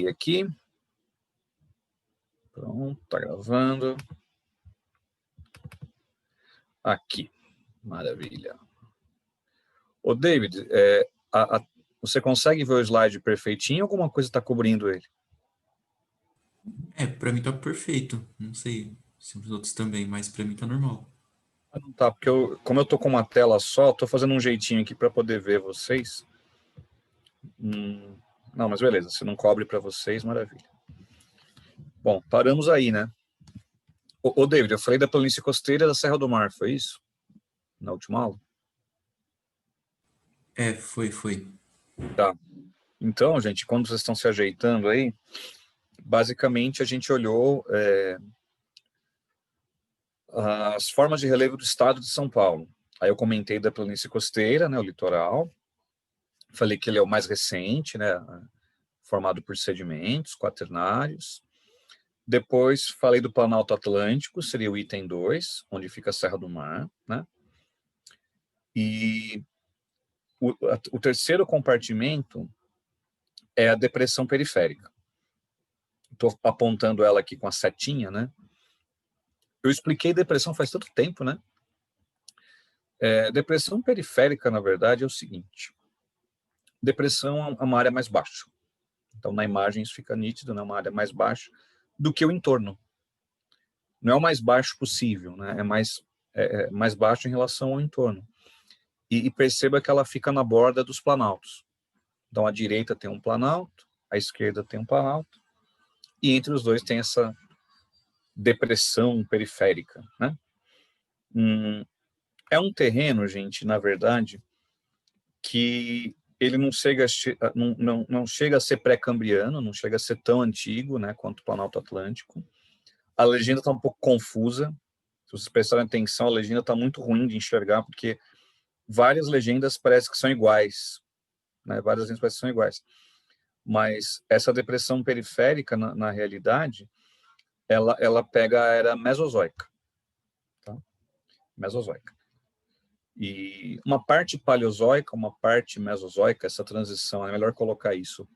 aqui. Pronto, tá gravando. Aqui, maravilha. Ô, David, você consegue ver o slide perfeitinho ou alguma coisa está cobrindo ele? Pra mim tá perfeito. Não sei se os outros também, mas pra mim tá normal. Não tá, porque como eu tô com uma tela só, tô fazendo um jeitinho aqui para poder ver vocês. Não, mas beleza, se não cobre para vocês, maravilha. Bom, paramos aí, né? Ô, David, eu falei da planície costeira da Serra do Mar, foi isso? Na última aula? Foi. Tá. Então, gente, quando vocês estão se ajeitando aí, basicamente a gente olhou as formas de relevo do estado de São Paulo. Aí eu comentei da planície costeira, né, o litoral. Falei que ele é o mais recente, né, formado por sedimentos quaternários. Depois falei do Planalto Atlântico, seria o item 2, onde fica a Serra do Mar, né? E o terceiro compartimento é a depressão periférica. Estou apontando ela aqui com a setinha, né? Eu expliquei depressão faz tanto tempo, né? Depressão periférica, na verdade, é o seguinte. Depressão é uma área mais baixa. Então, na imagem isso fica nítido, né? Uma área mais baixa do que o entorno. Não é o mais baixo possível, né? É mais baixo em relação ao entorno. E perceba que ela fica na borda dos planaltos. Então, a direita tem um planalto, a esquerda tem um planalto, e entre os dois tem essa depressão periférica, né? É um terreno, gente, na verdade, que ele não chega a ser pré-cambriano, não chega a ser tão antigo, né, quanto o Planalto Atlântico. A legenda está um pouco confusa. Se vocês prestarem atenção, a legenda está muito ruim de enxergar, porque várias legendas parecem que são iguais, né? Várias legendas parecem que são iguais. Mas essa depressão periférica, na realidade, ela pega a era mesozoica. Tá? Mesozoica. E uma parte paleozoica, uma parte mesozoica, essa transição, é melhor colocar isso,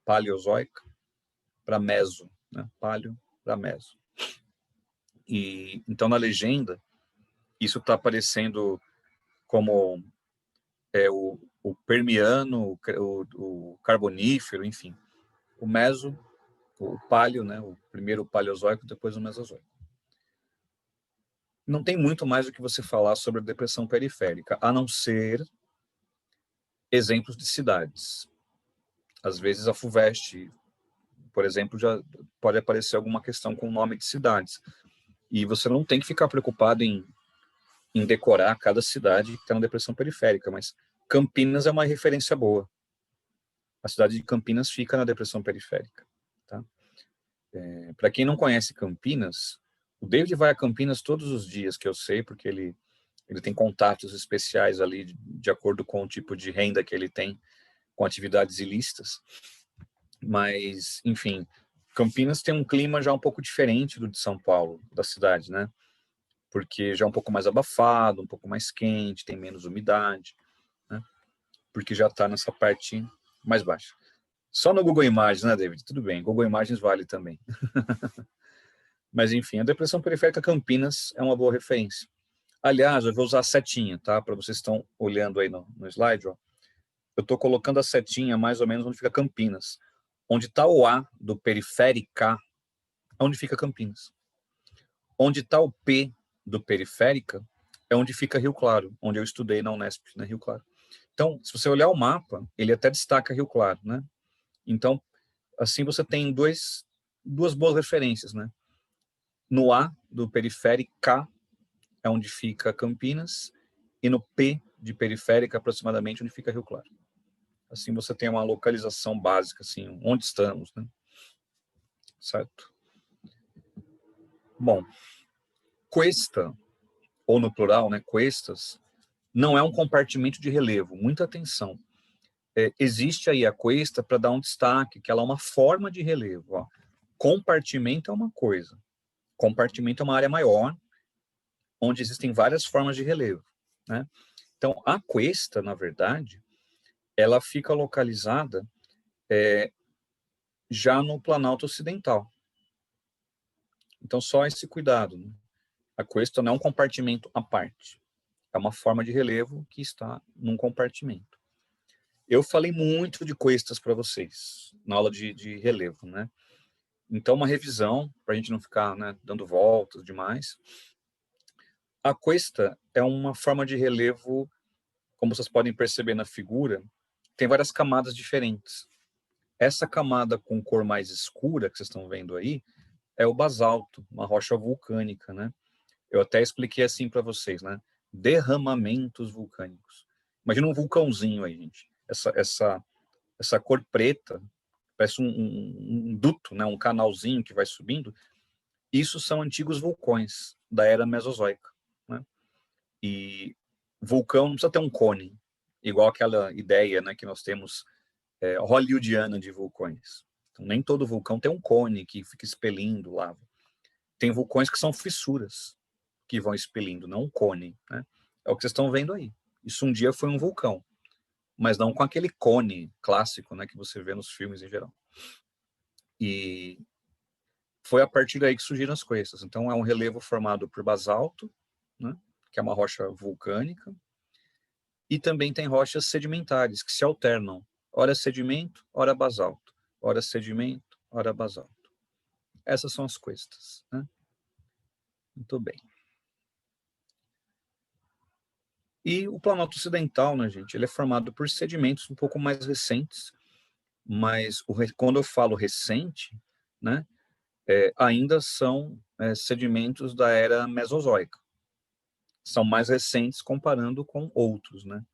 paleozoica para meso, né? Paleo para meso. E então na legenda isso está aparecendo como o permiano, o carbonífero, enfim, o meso, o paleo, né? O primeiro paleozoico, depois o mesozoico. Não tem muito mais o que você falar sobre a depressão periférica, a não ser exemplos de cidades. Às vezes a FUVEST, por exemplo, já pode aparecer alguma questão com o nome de cidades. E você não tem que ficar preocupado em decorar cada cidade que está na depressão periférica, mas Campinas é uma referência boa. A cidade de Campinas fica na depressão periférica. Tá? Para quem não conhece Campinas, o David vai a Campinas todos os dias, que eu sei, porque ele tem contatos especiais ali, de acordo com o tipo de renda que ele tem, com atividades ilícitas. Mas, enfim, Campinas tem um clima já um pouco diferente do de São Paulo, da cidade, né? Porque já é um pouco mais abafado, um pouco mais quente, tem menos umidade, né? Porque já está nessa parte mais baixa. Só no Google Imagens, né, David? Tudo bem, Google Imagens vale também. Mas, enfim, a depressão periférica Campinas é uma boa referência. Aliás, eu vou usar a setinha, tá? Para vocês que estão olhando aí no slide, ó. Eu estou colocando a setinha mais ou menos onde fica Campinas. Onde está o A do periférica, é onde fica Campinas. Onde está o P do periférica, é onde fica Rio Claro, onde eu estudei na Unesp, né, Rio Claro. Então, se você olhar o mapa, ele até destaca Rio Claro, né? Então, assim você tem duas boas referências, né? No A do periférica é onde fica Campinas, e no P de periférica, aproximadamente, onde fica Rio Claro. Assim você tem uma localização básica, assim, onde estamos, né? Certo? Bom, cuesta, ou no plural, né, cuestas, não é um compartimento de relevo, muita atenção. Existe aí a cuesta para dar um destaque, que ela é uma forma de relevo. Ó. Compartimento é uma coisa. Compartimento é uma área maior, onde existem várias formas de relevo. Né? Então, a cuesta, na verdade, ela fica localizada já no Planalto Ocidental. Então, só esse cuidado, né? A cuesta não é um compartimento à parte. É uma forma de relevo que está num compartimento. Eu falei muito de cuestas para vocês, na aula de relevo, né? Então, uma revisão, para a gente não ficar, né, dando voltas demais. A cuesta é uma forma de relevo, como vocês podem perceber na figura, tem várias camadas diferentes. Essa camada com cor mais escura, que vocês estão vendo aí, é o basalto, uma rocha vulcânica, né? Eu até expliquei assim para vocês, né? Derramamentos vulcânicos. Imagina um vulcãozinho aí, gente. Essa cor preta, parece um duto, né? Um canalzinho que vai subindo. Isso são antigos vulcões da era Mesozoica, né? E vulcão não precisa ter um cone, igual aquela ideia, né, que nós temos hollywoodiana de vulcões. Então, nem todo vulcão tem um cone que fica expelindo lava. Tem vulcões que são fissuras que vão expelindo, não um cone, né? É o que vocês estão vendo aí. Isso um dia foi um vulcão, mas não com aquele cone clássico, né, que você vê nos filmes em geral. E foi a partir daí que surgiram as cuestas. Então, é um relevo formado por basalto, né, que é uma rocha vulcânica, e também tem rochas sedimentares, que se alternam. Ora sedimento, ora basalto. Ora sedimento, ora basalto. Essas são as cuestas, né? Muito bem. E o Planalto Ocidental, né, gente, ele é formado por sedimentos um pouco mais recentes, mas quando eu falo recente, né, ainda são sedimentos da era Mesozoica. São mais recentes comparando com outros, né?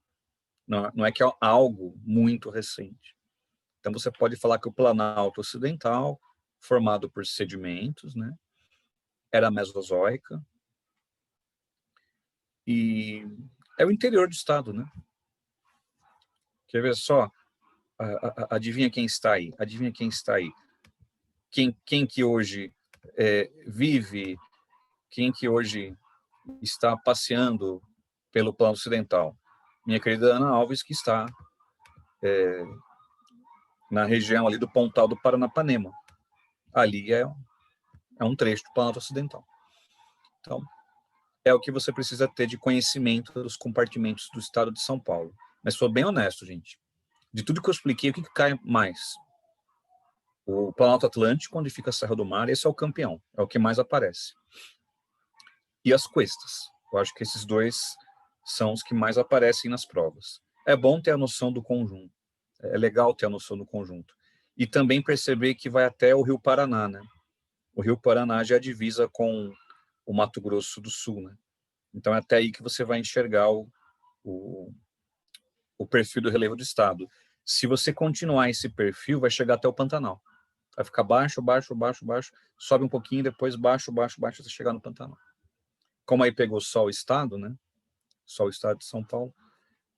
Não é que é algo muito recente. Então, você pode falar que o Planalto Ocidental, formado por sedimentos, né, era Mesozoica, e é o interior do estado, né? Quer ver só? Adivinha quem está aí? Adivinha quem está aí? Quem que hoje vive, quem que hoje está passeando pelo plano ocidental? Minha querida Ana Alves, que está na região ali do Pontal do Paranapanema. Ali é um trecho do Planalto Ocidental. Então, é o que você precisa ter de conhecimento dos compartimentos do estado de São Paulo. Mas sou bem honesto, gente. De tudo que eu expliquei, o que cai mais? O Planalto Atlântico, onde fica a Serra do Mar, esse é o campeão, é o que mais aparece. E as cuestas. Eu acho que esses dois são os que mais aparecem nas provas. É bom ter a noção do conjunto. É legal ter a noção do conjunto. E também perceber que vai até o Rio Paraná, né? O Rio Paraná já é divisa com o Mato Grosso do Sul, né? Então é até aí que você vai enxergar o perfil do relevo do estado. Se você continuar esse perfil, vai chegar até o Pantanal. Vai ficar baixo, baixo, baixo, baixo, sobe um pouquinho, depois baixo, baixo, baixo, até chegar no Pantanal. Como aí pegou só o estado, né? Só o estado de São Paulo,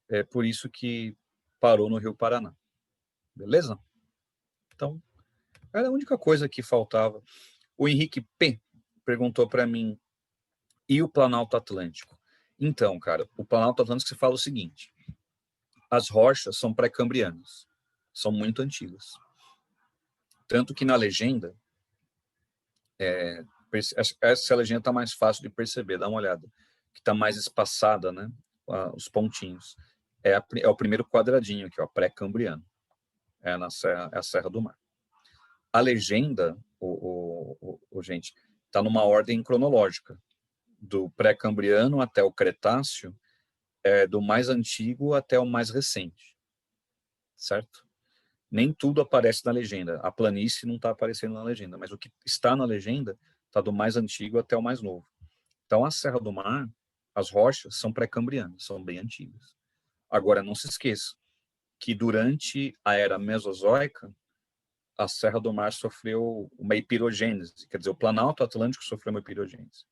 é por isso que parou no Rio Paraná. Beleza? Então, era a única coisa que faltava. O Henrique P. perguntou para mim, e o Planalto Atlântico? Então, cara, o Planalto Atlântico se fala o seguinte, as rochas são pré-cambrianas, são muito antigas. Tanto que na legenda, essa legenda está mais fácil de perceber, dá uma olhada, que está mais espaçada, né? Os pontinhos. É o primeiro quadradinho aqui, ó, pré-cambriano. É a Serra do Mar. A legenda, gente, está numa ordem cronológica, do pré-cambriano até o Cretáceo, do mais antigo até o mais recente, certo? Nem tudo aparece na legenda. A planície não está aparecendo na legenda, mas o que está na legenda está do mais antigo até o mais novo. Então, a Serra do Mar, as rochas são pré-cambrianas, são bem antigas. Agora, não se esqueça que durante a era Mesozoica, a Serra do Mar sofreu uma epirogênese, quer dizer, o Planalto Atlântico sofreu uma epirogênese.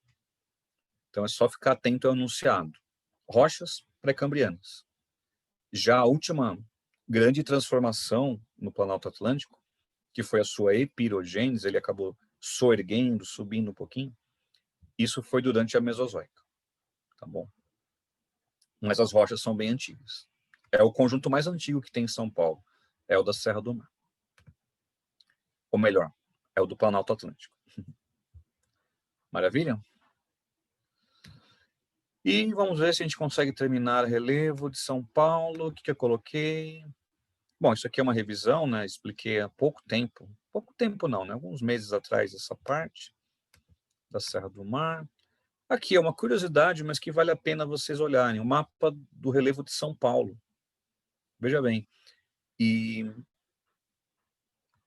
Então, é só ficar atento ao enunciado. Rochas pré-cambrianas. Já a última grande transformação no Planalto Atlântico, que foi a sua epirogênese, ele acabou soerguendo, subindo um pouquinho, isso foi durante a Mesozoica, tá bom? Mas as rochas são bem antigas. É o conjunto mais antigo que tem em São Paulo, é o da Serra do Mar. ou melhor, é o do Planalto Atlântico. Maravilha? E vamos ver se a gente consegue terminar relevo de São Paulo. O que eu coloquei? Bom, isso aqui é uma revisão, né? Expliquei há pouco tempo. Pouco tempo não, né? Alguns meses atrás essa parte da Serra do Mar. Aqui é uma curiosidade, mas que vale a pena vocês olharem. O mapa do relevo de São Paulo. Veja bem. E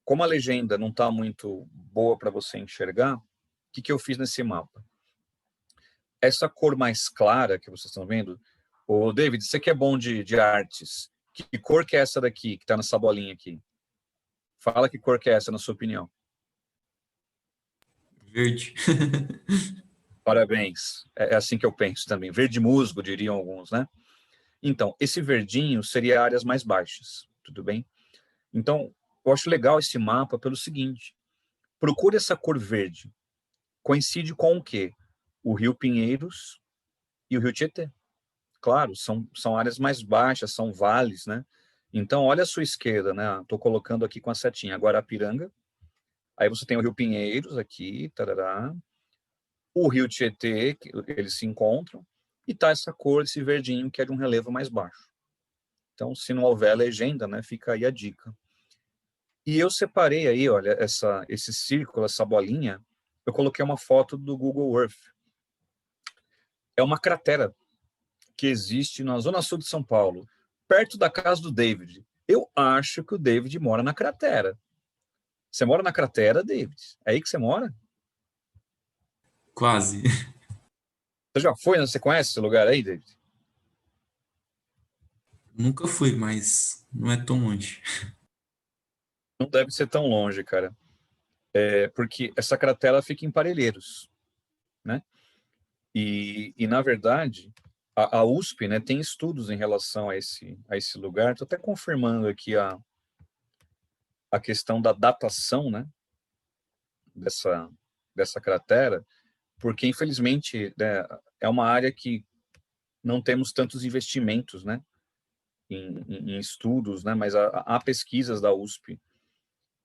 como a legenda não está muito boa para você enxergar, o que eu fiz nesse mapa? Essa cor mais clara que vocês estão vendo, ô David, você que é bom de artes, que cor que é essa daqui, que está nessa bolinha aqui? Fala que cor que é essa, na sua opinião. Verde. Parabéns. É assim que eu penso também. Verde musgo, diriam alguns, né? Então, esse verdinho seria áreas mais baixas, tudo bem? Então, eu acho legal esse mapa pelo seguinte: procure essa cor verde. Coincide com o quê? O Rio Pinheiros e o Rio Tietê. Claro, são áreas mais baixas, são vales, né? Então, olha a sua esquerda, né? Estou colocando aqui com a setinha Guarapiranga. Aí você tem o Rio Pinheiros aqui, tarará. O Rio Tietê, que eles se encontram. E tá essa cor, esse verdinho, que é de um relevo mais baixo. Então, se não houver legenda, né? Fica aí a dica. E eu separei aí, olha, esse círculo, essa bolinha, eu coloquei uma foto do Google Earth. É uma cratera que existe na zona sul de São Paulo, perto da casa do David. Eu acho que o David mora na cratera. Você mora na cratera, David? É aí que você mora? Quase. Você já foi? Você conhece esse lugar aí, David? Nunca fui, mas não é tão longe. Não deve ser tão longe, cara. É porque essa cratera fica em Parelheiros, né? E na verdade, a USP, né, tem estudos em relação a esse lugar. Estou até confirmando aqui a questão da datação, né, dessa cratera, porque infelizmente, né, é uma área que não temos tantos investimentos, né, em estudos, né, mas há pesquisas da USP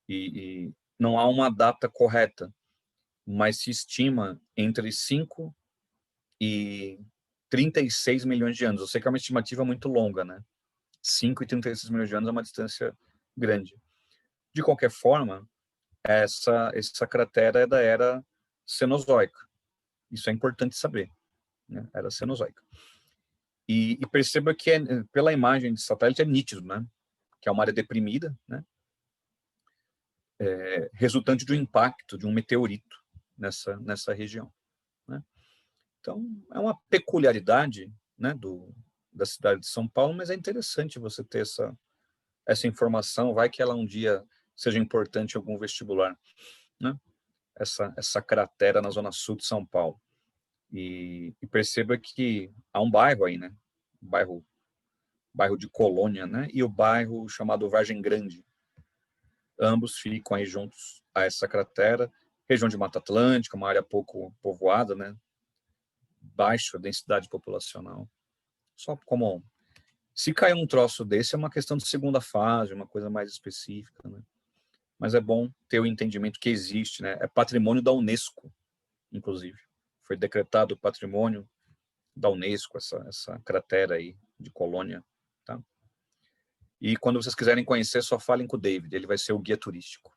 e não há uma data correta, mas se estima entre 5 e 36 milhões de anos. Eu sei que é uma estimativa muito longa, né? 5 e 36 milhões de anos é uma distância grande. De qualquer forma, essa cratera é da era Cenozoica. Isso é importante saber, né? Era Cenozoica. E perceba que pela imagem de satélite é nítido, né? Que é uma área deprimida, né? Resultante de um impacto de um meteorito nessa região, né? Então, é uma peculiaridade, né, da cidade de São Paulo, mas é interessante você ter essa informação, vai que ela um dia seja importante em algum vestibular, né? Essa cratera na zona sul de São Paulo. E perceba que há um bairro aí, né? Bairro de Colônia, né? E o bairro chamado Vargem Grande. Ambos ficam aí juntos a essa cratera, região de Mata Atlântica, uma área pouco povoada, né? Baixa densidade populacional. Só como se cair um troço desse é uma questão de segunda fase, uma coisa mais específica, né? Mas é bom ter o entendimento que existe, né? É patrimônio da Unesco, inclusive. Foi decretado patrimônio da Unesco, essa cratera aí de Colônia, tá? E quando vocês quiserem conhecer, só falem com o David, ele vai ser o guia turístico.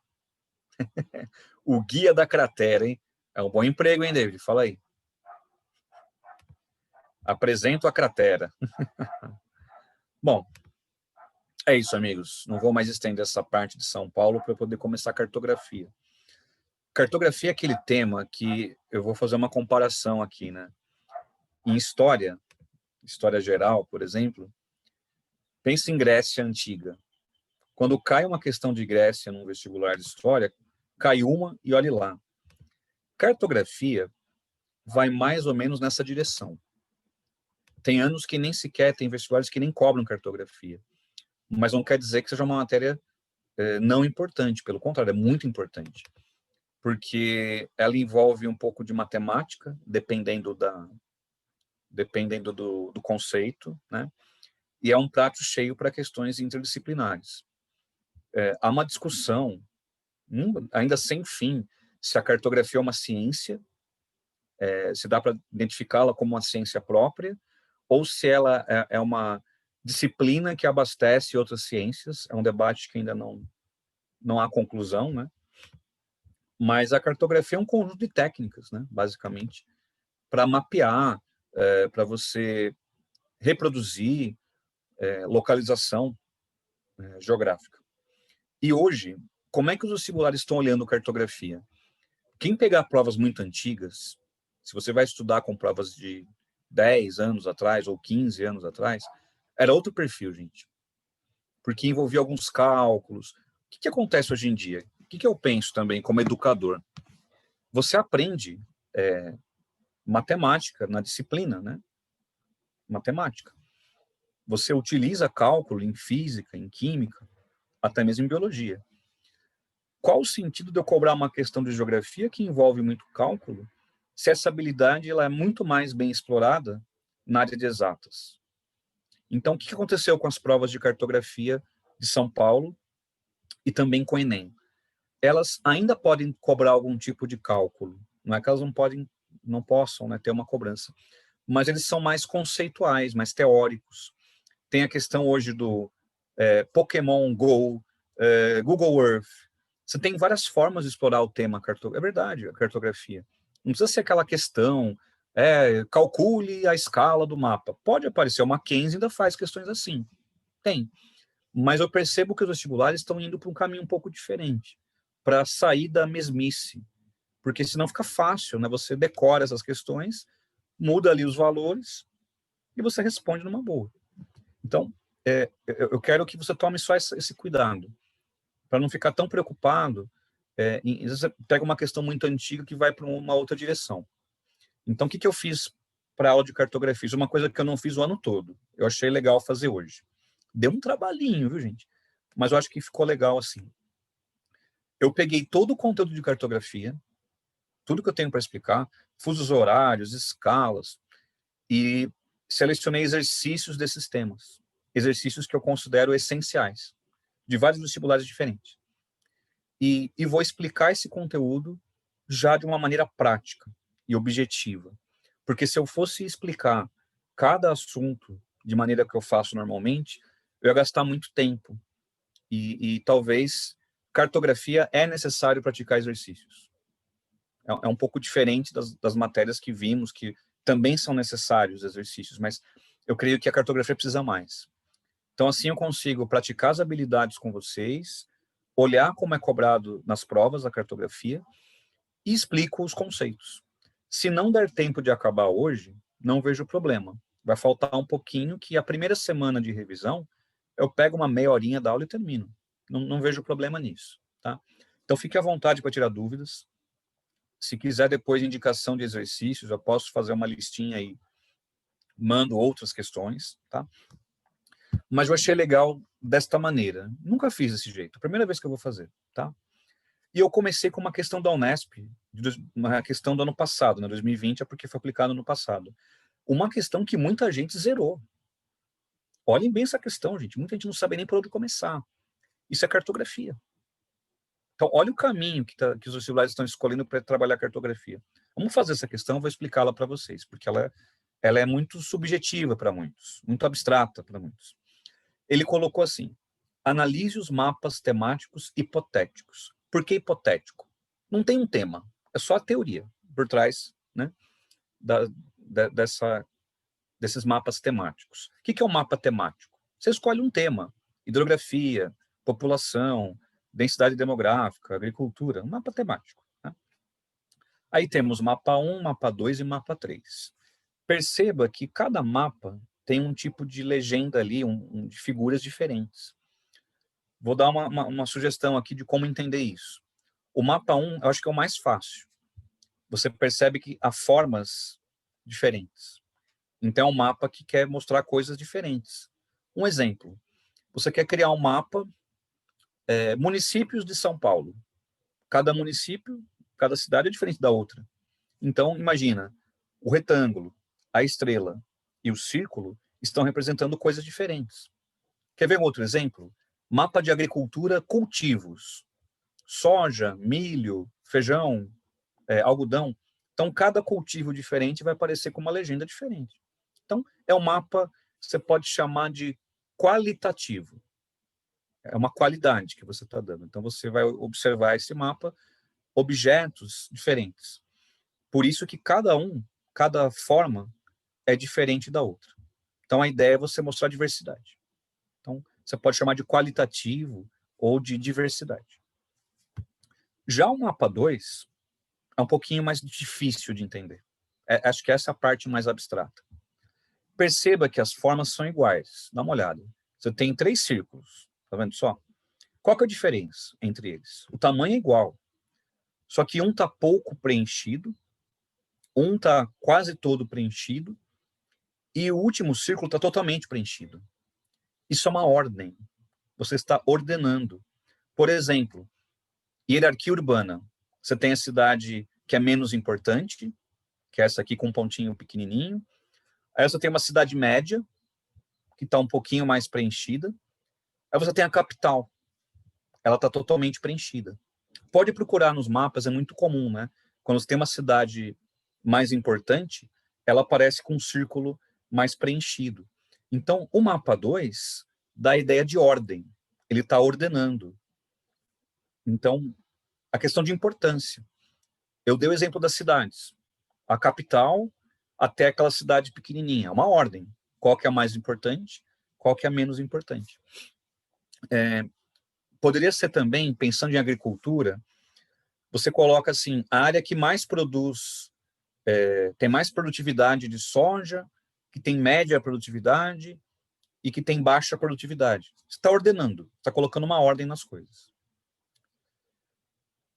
O guia da cratera, hein? É um bom emprego, hein, David? Fala aí. Apresento a cratera. Bom, é isso, amigos. Não vou mais estender essa parte de São Paulo para eu poder começar a cartografia. Cartografia é aquele tema que eu vou fazer uma comparação aqui, né? Em história geral, por exemplo, pense em Grécia Antiga. Quando cai uma questão de Grécia num vestibular de história, cai uma e olhe lá. Cartografia vai mais ou menos nessa direção. Tem anos que nem sequer, tem vestibulares que nem cobram cartografia. Mas não quer dizer que seja uma matéria não importante, pelo contrário, é muito importante. Porque ela envolve um pouco de matemática, dependendo do conceito, né? E é um prato cheio para questões interdisciplinares. Há uma discussão, ainda sem fim, se a cartografia é uma ciência, se dá para identificá-la como uma ciência própria, ou se ela é uma disciplina que abastece outras ciências. É um debate que ainda não há conclusão, né? Mas a cartografia é um conjunto de técnicas, né, basicamente, para mapear, para você reproduzir localização geográfica. E hoje, como é que os vestibulares estão olhando cartografia? Quem pegar provas muito antigas, se você vai estudar com provas de 10 anos atrás ou 15 anos atrás, era outro perfil, gente. Porque envolvia alguns cálculos. O que acontece hoje em dia? O que eu penso também como educador? Você aprende matemática na disciplina, né? Matemática. Você utiliza cálculo em física, em química, até mesmo em biologia. Qual o sentido de eu cobrar uma questão de geografia que envolve muito cálculo, se essa habilidade ela é muito mais bem explorada na área de exatas? Então, o que aconteceu com as provas de cartografia de São Paulo e também com o Enem? Elas ainda podem cobrar algum tipo de cálculo. Não é que elas não possam, né, ter uma cobrança. Mas eles são mais conceituais, mais teóricos. Tem a questão hoje do Pokémon Go, Google Earth. Você tem várias formas de explorar o tema cartografia. É verdade, a cartografia. Não precisa ser aquela questão, calcule a escala do mapa. Pode aparecer, o Mackenzie ainda faz questões assim. Tem. Mas eu percebo que os vestibulares estão indo para um caminho um pouco diferente, para sair da mesmice. Porque senão fica fácil, né? Você decora essas questões, muda ali os valores e você responde numa boa. Então, eu quero que você tome só esse cuidado, para não ficar tão preocupado. Às vezes você pega uma questão muito antiga que vai para uma outra direção. Então, o que eu fiz para a aula de cartografia? Fiz uma coisa que eu não fiz o ano todo. Eu achei legal fazer hoje. Deu um trabalhinho, viu, gente? Mas eu acho que ficou legal assim. Eu peguei todo o conteúdo de cartografia, tudo que eu tenho para explicar, fusos horários, escalas, e selecionei exercícios desses temas. Exercícios que eu considero essenciais, de vários vestibulares diferentes. E vou explicar esse conteúdo já de uma maneira prática e objetiva. Porque se eu fosse explicar cada assunto de maneira que eu faço normalmente, eu ia gastar muito tempo. E talvez cartografia é necessário praticar exercícios. É um pouco diferente das matérias que vimos, que também são necessários exercícios, mas eu creio que a cartografia precisa mais. Então, assim eu consigo praticar as habilidades com vocês, olhar como é cobrado nas provas a cartografia e explico os conceitos. Se não der tempo de acabar hoje, não vejo problema. Vai faltar um pouquinho, que a primeira semana de revisão, eu pego uma meia horinha da aula e termino. Não vejo problema nisso, tá? Então, fique à vontade para tirar dúvidas. Se quiser depois indicação de exercícios, eu posso fazer uma listinha aí, mando outras questões, tá? Mas eu achei legal desta maneira. Nunca fiz desse jeito. Primeira vez que eu vou fazer, tá? E eu comecei com uma questão da Unesp, uma questão do ano passado, né? 2020, é porque foi aplicado no passado. Uma questão que muita gente zerou. Olhem bem essa questão, gente. Muita gente não sabe nem por onde começar. Isso é cartografia. Então, olha o caminho que os vestibulares estão escolhendo para trabalhar cartografia. Vamos fazer essa questão, vou explicá-la para vocês, porque ela é muito subjetiva para muitos, muito abstrata para muitos. Ele colocou assim: analise os mapas temáticos hipotéticos. Por que hipotético? Não tem um tema, é só a teoria por trás, né, desses mapas temáticos. O que é um mapa temático? Você escolhe um tema: hidrografia, população, densidade demográfica, agricultura, um mapa temático. Né? Aí temos mapa 1, mapa 2 e mapa 3. Perceba que cada mapa tem um tipo de legenda ali, de figuras diferentes. Vou dar uma sugestão aqui de como entender isso. O mapa 1, eu acho que é o mais fácil. Você percebe que há formas diferentes. Então, é um mapa que quer mostrar coisas diferentes. Um exemplo, você quer criar um mapa, municípios de São Paulo. Cada município, cada cidade é diferente da outra. Então, imagina, o retângulo, a estrela e o círculo estão representando coisas diferentes. Quer ver um outro exemplo? Mapa de agricultura, cultivos. soja, milho, feijão, algodão. Então, cada cultivo diferente vai aparecer com uma legenda diferente. Então, é um mapa, você pode chamar de qualitativo. É uma qualidade que você está dando. Então, você vai observar esse mapa, objetos diferentes. Por isso que cada forma é diferente da outra. Então, a ideia é você mostrar diversidade. Então, você pode chamar de qualitativo ou de diversidade. Já o mapa 2 é um pouquinho mais difícil de entender. Acho que essa é a parte mais abstrata. Perceba que as formas são iguais. Dá uma olhada. Você tem 3 círculos. Tá vendo só? Qual que é a diferença entre eles? O tamanho é igual. Só que um está pouco preenchido, um está quase todo preenchido, e o último círculo está totalmente preenchido. Isso é uma ordem. Você está ordenando. Por exemplo, hierarquia urbana. Você tem a cidade que é menos importante, que é essa aqui com um pontinho pequenininho. Aí você tem uma cidade média, que está um pouquinho mais preenchida. Aí você tem a capital. Ela está totalmente preenchida. Pode procurar nos mapas, é muito comum, né? Quando você tem uma cidade mais importante, ela aparece com um círculo mais preenchido. Então, o mapa 2 dá a ideia de ordem. Ele está ordenando. Então, a questão de importância. Eu dei o exemplo das cidades. A capital até aquela cidade pequenininha. É uma ordem. Qual que é a mais importante? Qual que é a menos importante? Poderia ser também, pensando em agricultura, você coloca assim, a área que mais produz, tem mais produtividade de soja, que tem média produtividade e que tem baixa produtividade. Você está ordenando, está colocando uma ordem nas coisas.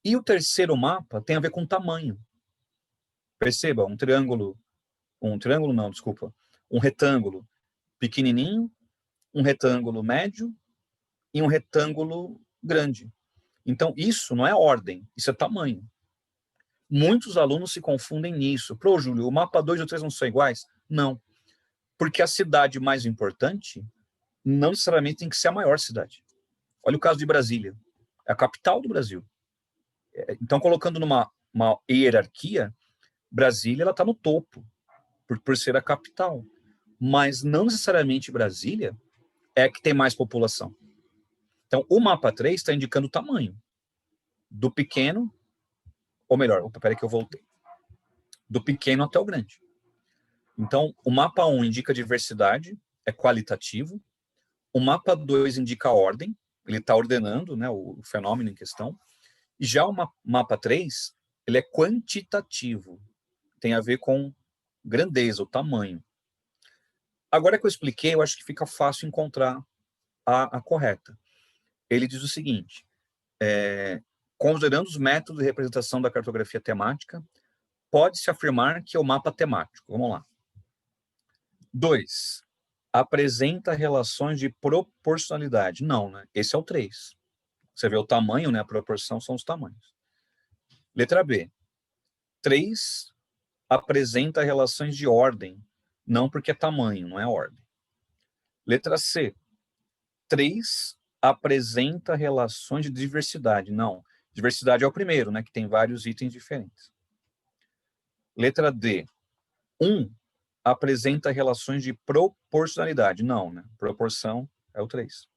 E o terceiro mapa tem a ver com tamanho. Perceba, um retângulo pequenininho, um retângulo médio e um retângulo grande. Então, isso não é ordem, isso é tamanho. Muitos alunos se confundem nisso. Pro Júlio, o mapa 2 e o 3 não são iguais? Não. Porque a cidade mais importante não necessariamente tem que ser a maior cidade. Olha o caso de Brasília. É a capital do Brasil. Então, colocando numa hierarquia, Brasília está no topo, por ser a capital. Mas não necessariamente Brasília é a que tem mais população. Então, o mapa 3 está indicando o tamanho. Do pequeno, ou melhor, peraí que eu voltei. Do pequeno até o grande. Então, o mapa 1 indica diversidade, é qualitativo. O mapa 2 indica ordem, ele está ordenando, né, o fenômeno em questão. E já o mapa 3, ele é quantitativo, tem a ver com grandeza, o tamanho. Agora que eu expliquei, eu acho que fica fácil encontrar a correta. Ele diz o seguinte, considerando os métodos de representação da cartografia temática, pode-se afirmar que é o mapa temático. Vamos lá. 2. Apresenta relações de proporcionalidade. Não, né? Esse é o 3. Você vê o tamanho, né? A proporção são os tamanhos. Letra B. 3. Apresenta relações de ordem. Não porque é tamanho, não é ordem. Letra C. 3. Apresenta relações de diversidade. Não. Diversidade é o primeiro, né? Que tem vários itens diferentes. Letra D. 1. Apresenta relações de proporcionalidade. Não, né? Proporção é o 3.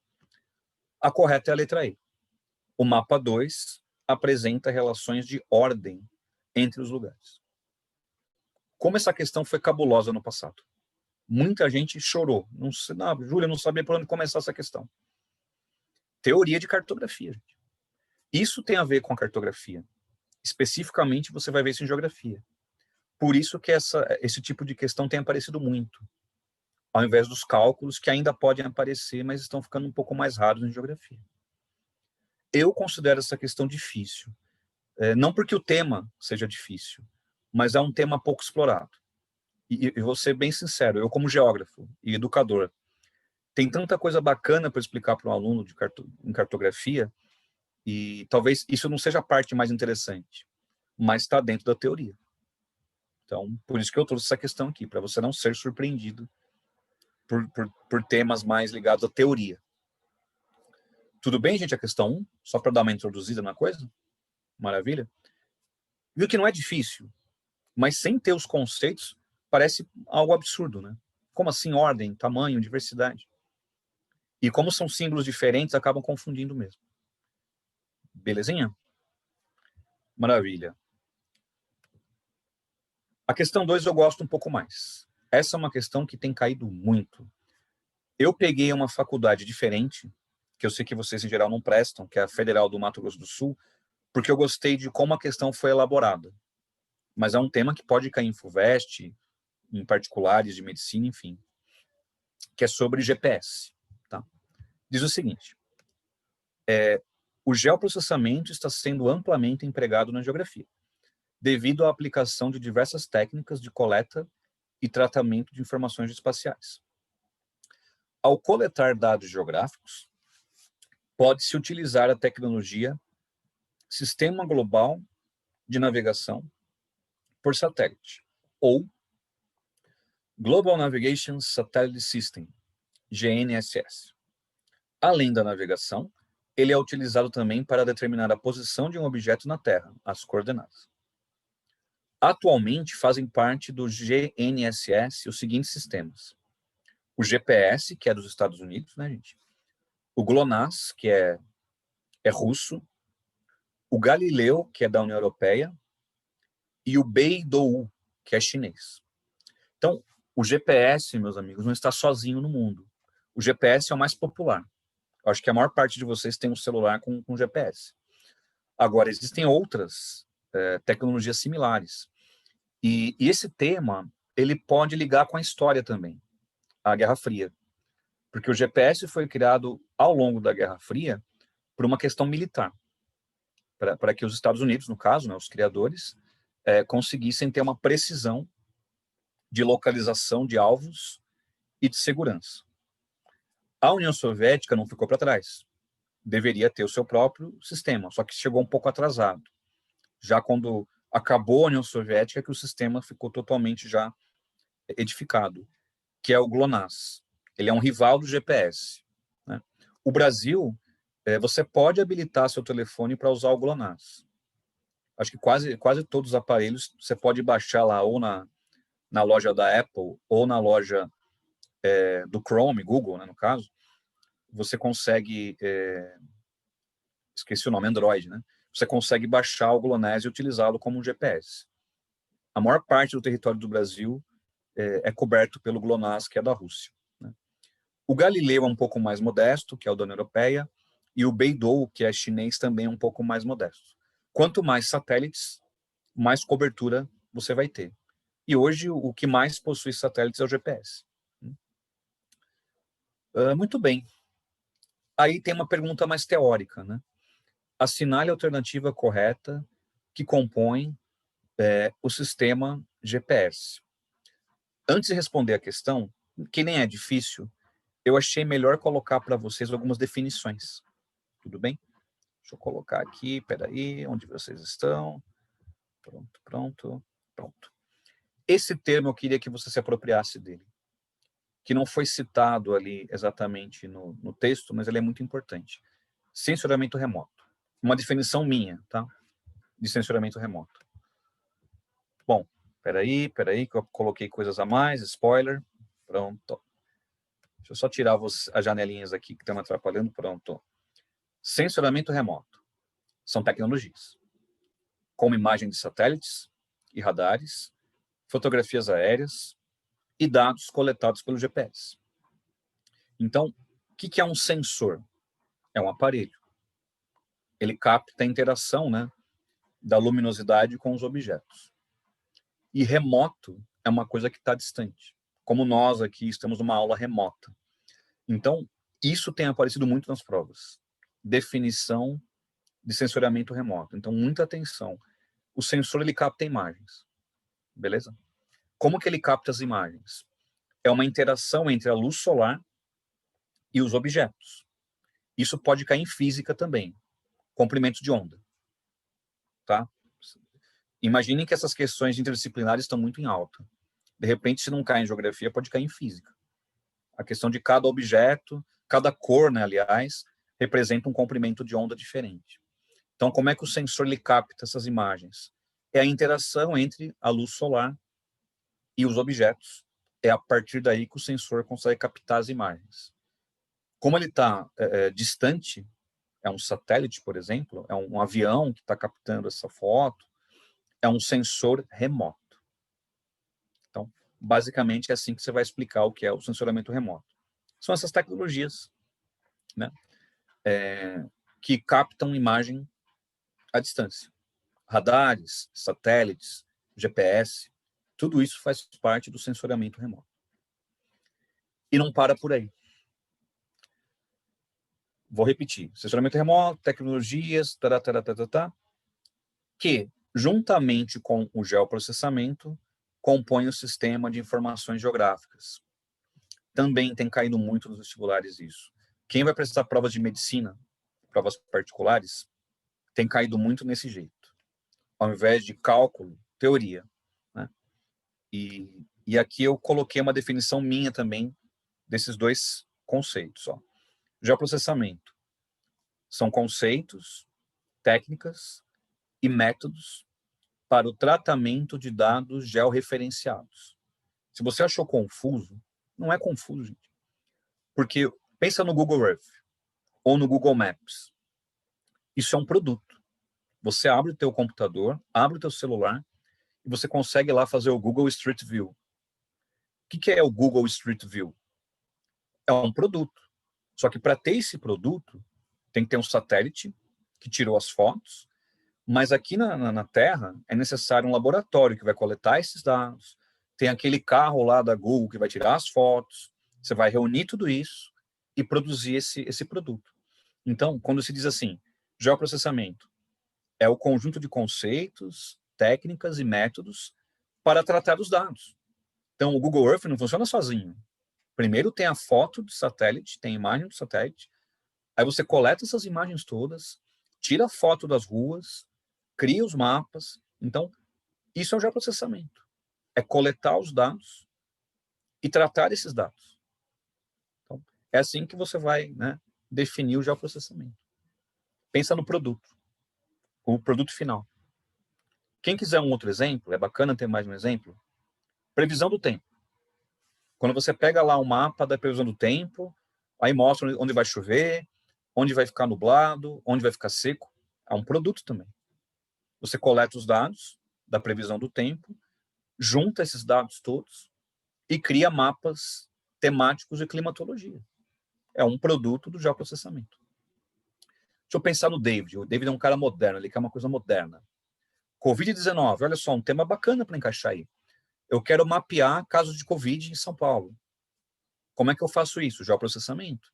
A correta é a letra E. O mapa 2 apresenta relações de ordem entre os lugares. Como essa questão foi cabulosa no passado. Muita gente chorou. Não, Júlia não sabia por onde começar essa questão. Teoria de cartografia, gente. Isso tem a ver com a cartografia. Especificamente, você vai ver isso em geografia. Por isso que esse tipo de questão tem aparecido muito, ao invés dos cálculos que ainda podem aparecer, mas estão ficando um pouco mais raros em geografia. Eu considero essa questão difícil. Não porque o tema seja difícil, mas é um tema pouco explorado. E vou ser bem sincero, eu como geógrafo e educador, tem tanta coisa bacana para explicar para um aluno em cartografia, e talvez isso não seja a parte mais interessante, mas está dentro da teoria. Então, por isso que eu trouxe essa questão aqui, para você não ser surpreendido por temas mais ligados à teoria. Tudo bem, gente, a questão 1? Só para dar uma introduzida na coisa? Maravilha? Viu que não é difícil, mas sem ter os conceitos, parece algo absurdo, né? Como assim ordem, tamanho, diversidade? E como são símbolos diferentes, acabam confundindo mesmo. Belezinha? Maravilha. A questão 2 eu gosto um pouco mais. Essa é uma questão que tem caído muito. Eu peguei uma faculdade diferente, que eu sei que vocês em geral não prestam, que é a Federal do Mato Grosso do Sul, porque eu gostei de como a questão foi elaborada. Mas é um tema que pode cair em FUVEST, em particulares de medicina, enfim, que é sobre GPS. Tá? Diz o seguinte, o geoprocessamento está sendo amplamente empregado na geografia, devido à aplicação de diversas técnicas de coleta e tratamento de informações espaciais. Ao coletar dados geográficos, pode-se utilizar a tecnologia Sistema Global de Navegação por Satélite, ou Global Navigation Satellite System, GNSS. Além da navegação, ele é utilizado também para determinar a posição de um objeto na Terra, as coordenadas. Atualmente fazem parte do GNSS os seguintes sistemas. O GPS, que é dos Estados Unidos, né, gente? O GLONASS, que é russo. O Galileu, que é da União Europeia. E o Beidou, que é chinês. Então, o GPS, meus amigos, não está sozinho no mundo. O GPS é o mais popular. Eu acho que a maior parte de vocês tem um celular com GPS. Agora, existem outras tecnologias similares. E esse tema, ele pode ligar com a história também, a Guerra Fria. Porque o GPS foi criado ao longo da Guerra Fria por uma questão militar. Para que os Estados Unidos, no caso, né, os criadores, conseguissem ter uma precisão de localização de alvos e de segurança. A União Soviética não ficou para trás. Deveria ter o seu próprio sistema, só que chegou um pouco atrasado. Já quando acabou a União Soviética, que o sistema ficou totalmente já edificado, que é o GLONASS. Ele é um rival do GPS. Né? O Brasil, você pode habilitar seu telefone para usar o GLONASS. Acho que quase todos os aparelhos você pode baixar lá ou na loja da Apple ou na loja do Chrome, Google, né, no caso, você consegue, esqueci o nome, Android, né? Você consegue baixar o GLONASS e utilizá-lo como um GPS. A maior parte do território do Brasil é coberto pelo GLONASS, que é da Rússia. Né? O Galileu é um pouco mais modesto, que é o da União Europeia, e o Beidou, que é chinês, também é um pouco mais modesto. Quanto mais satélites, mais cobertura você vai ter. E hoje o que mais possui satélites é o GPS. Muito bem. Aí tem uma pergunta mais teórica, né? Assinale a alternativa correta que compõe o sistema GPS. Antes de responder a questão, que nem é difícil, eu achei melhor colocar para vocês algumas definições. Tudo bem? Deixa eu colocar aqui, peraí, onde vocês estão. Pronto. Esse termo eu queria que você se apropriasse dele, que não foi citado ali exatamente no texto, mas ele é muito importante. Censuramento remoto. Uma definição minha, tá? De censuramento remoto. Bom, peraí, que eu coloquei coisas a mais, spoiler. Pronto. Deixa eu só tirar as janelinhas aqui que estão me atrapalhando. Pronto. Censuramento remoto. São tecnologias, como imagem de satélites e radares, fotografias aéreas e dados coletados pelo GPS. Então, o que é um sensor? É um aparelho. Ele capta a interação, né, da luminosidade com os objetos. E remoto é uma coisa que está distante. Como nós aqui estamos numa aula remota. Então, isso tem aparecido muito nas provas. Definição de sensoriamento remoto. Então, muita atenção. O sensor, ele capta imagens. Beleza? Como que ele capta as imagens? É uma interação entre a luz solar e os objetos. Isso pode cair em física também. Comprimentos de onda. Tá? Imaginem que essas questões interdisciplinares estão muito em alta. De repente, se não cai em geografia, pode cair em física. A questão de cada objeto, cada cor, né, aliás, representa um comprimento de onda diferente. Então, como é que o sensor ele capta essas imagens? É a interação entre a luz solar e os objetos. É a partir daí que o sensor consegue captar as imagens. Como ele está distante, é um satélite, por exemplo, é um avião que está captando essa foto, é um sensor remoto. Então, basicamente, é assim que você vai explicar o que é o sensoramento remoto. São essas tecnologias, né, que captam imagem à distância. Radares, satélites, GPS, tudo isso faz parte do sensoramento remoto. E não para por aí. Vou repetir. Sensoramento remoto, tecnologias, que, juntamente com o geoprocessamento, compõem o sistema de informações geográficas. Também tem caído muito nos vestibulares isso. Quem vai prestar provas de medicina, provas particulares, tem caído muito nesse jeito. Ao invés de cálculo, teoria. Né? E aqui eu coloquei uma definição minha também desses dois conceitos. Ó. Geoprocessamento são conceitos, técnicas e métodos para o tratamento de dados georreferenciados. Se você achou confuso, não é confuso, gente. Porque pensa no Google Earth ou no Google Maps. Isso é um produto. Você abre o teu computador, abre o teu celular e você consegue lá fazer o Google Street View. O que é o Google Street View? É um produto. Só que para ter esse produto, tem que ter um satélite que tirou as fotos, mas aqui na Terra é necessário um laboratório que vai coletar esses dados, tem aquele carro lá da Google que vai tirar as fotos, você vai reunir tudo isso e produzir esse produto. Então, quando se diz assim, geoprocessamento é o conjunto de conceitos, técnicas e métodos para tratar os dados. Então, o Google Earth não funciona sozinho. Primeiro tem a foto do satélite, tem a imagem do satélite, aí você coleta essas imagens todas, tira a foto das ruas, cria os mapas. Então, isso é o geoprocessamento. É coletar os dados e tratar esses dados. Então, é assim que você vai, né, definir o geoprocessamento. Pensa no produto, o produto final. Quem quiser um outro exemplo, é bacana ter mais um exemplo, previsão do tempo. Quando você pega lá o mapa da previsão do tempo, aí mostra onde vai chover, onde vai ficar nublado, onde vai ficar seco, é um produto também. Você coleta os dados da previsão do tempo, junta esses dados todos e cria mapas temáticos de climatologia. É um produto do geoprocessamento. Deixa eu pensar no David. O David é um cara moderno, ele quer uma coisa moderna. Covid-19, olha só, um tema bacana para encaixar aí. Eu quero mapear casos de Covid em São Paulo. Como é que eu faço isso? Geoprocessamento.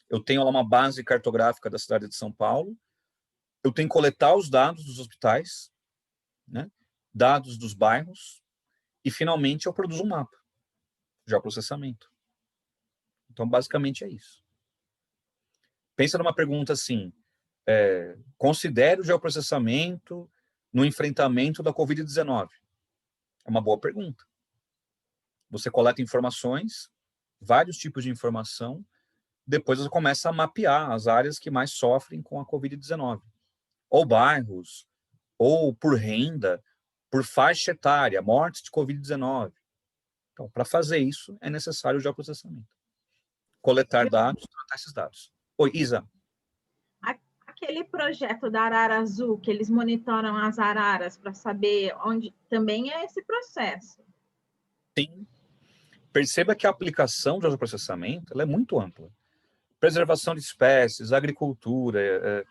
Eu tenho lá uma base cartográfica da cidade de São Paulo, eu tenho que coletar os dados dos hospitais, né? Dados dos bairros, e finalmente eu produzo um mapa. Geoprocessamento. Então, basicamente é isso. Pensa numa pergunta assim, considere o geoprocessamento no enfrentamento da Covid-19. É uma boa pergunta. Você coleta informações, vários tipos de informação, depois você começa a mapear as áreas que mais sofrem com a Covid-19. Ou bairros, ou por renda, por faixa etária, mortes de Covid-19. Então, para fazer isso, é necessário o geoprocessamento. Coletar dados, tratar esses dados. Oi, Isa. Aquele projeto da Arara Azul, que eles monitoram as araras para saber onde, também é esse processo. Sim. Perceba que a aplicação do geoprocessamento ela é muito ampla. Preservação de espécies, agricultura,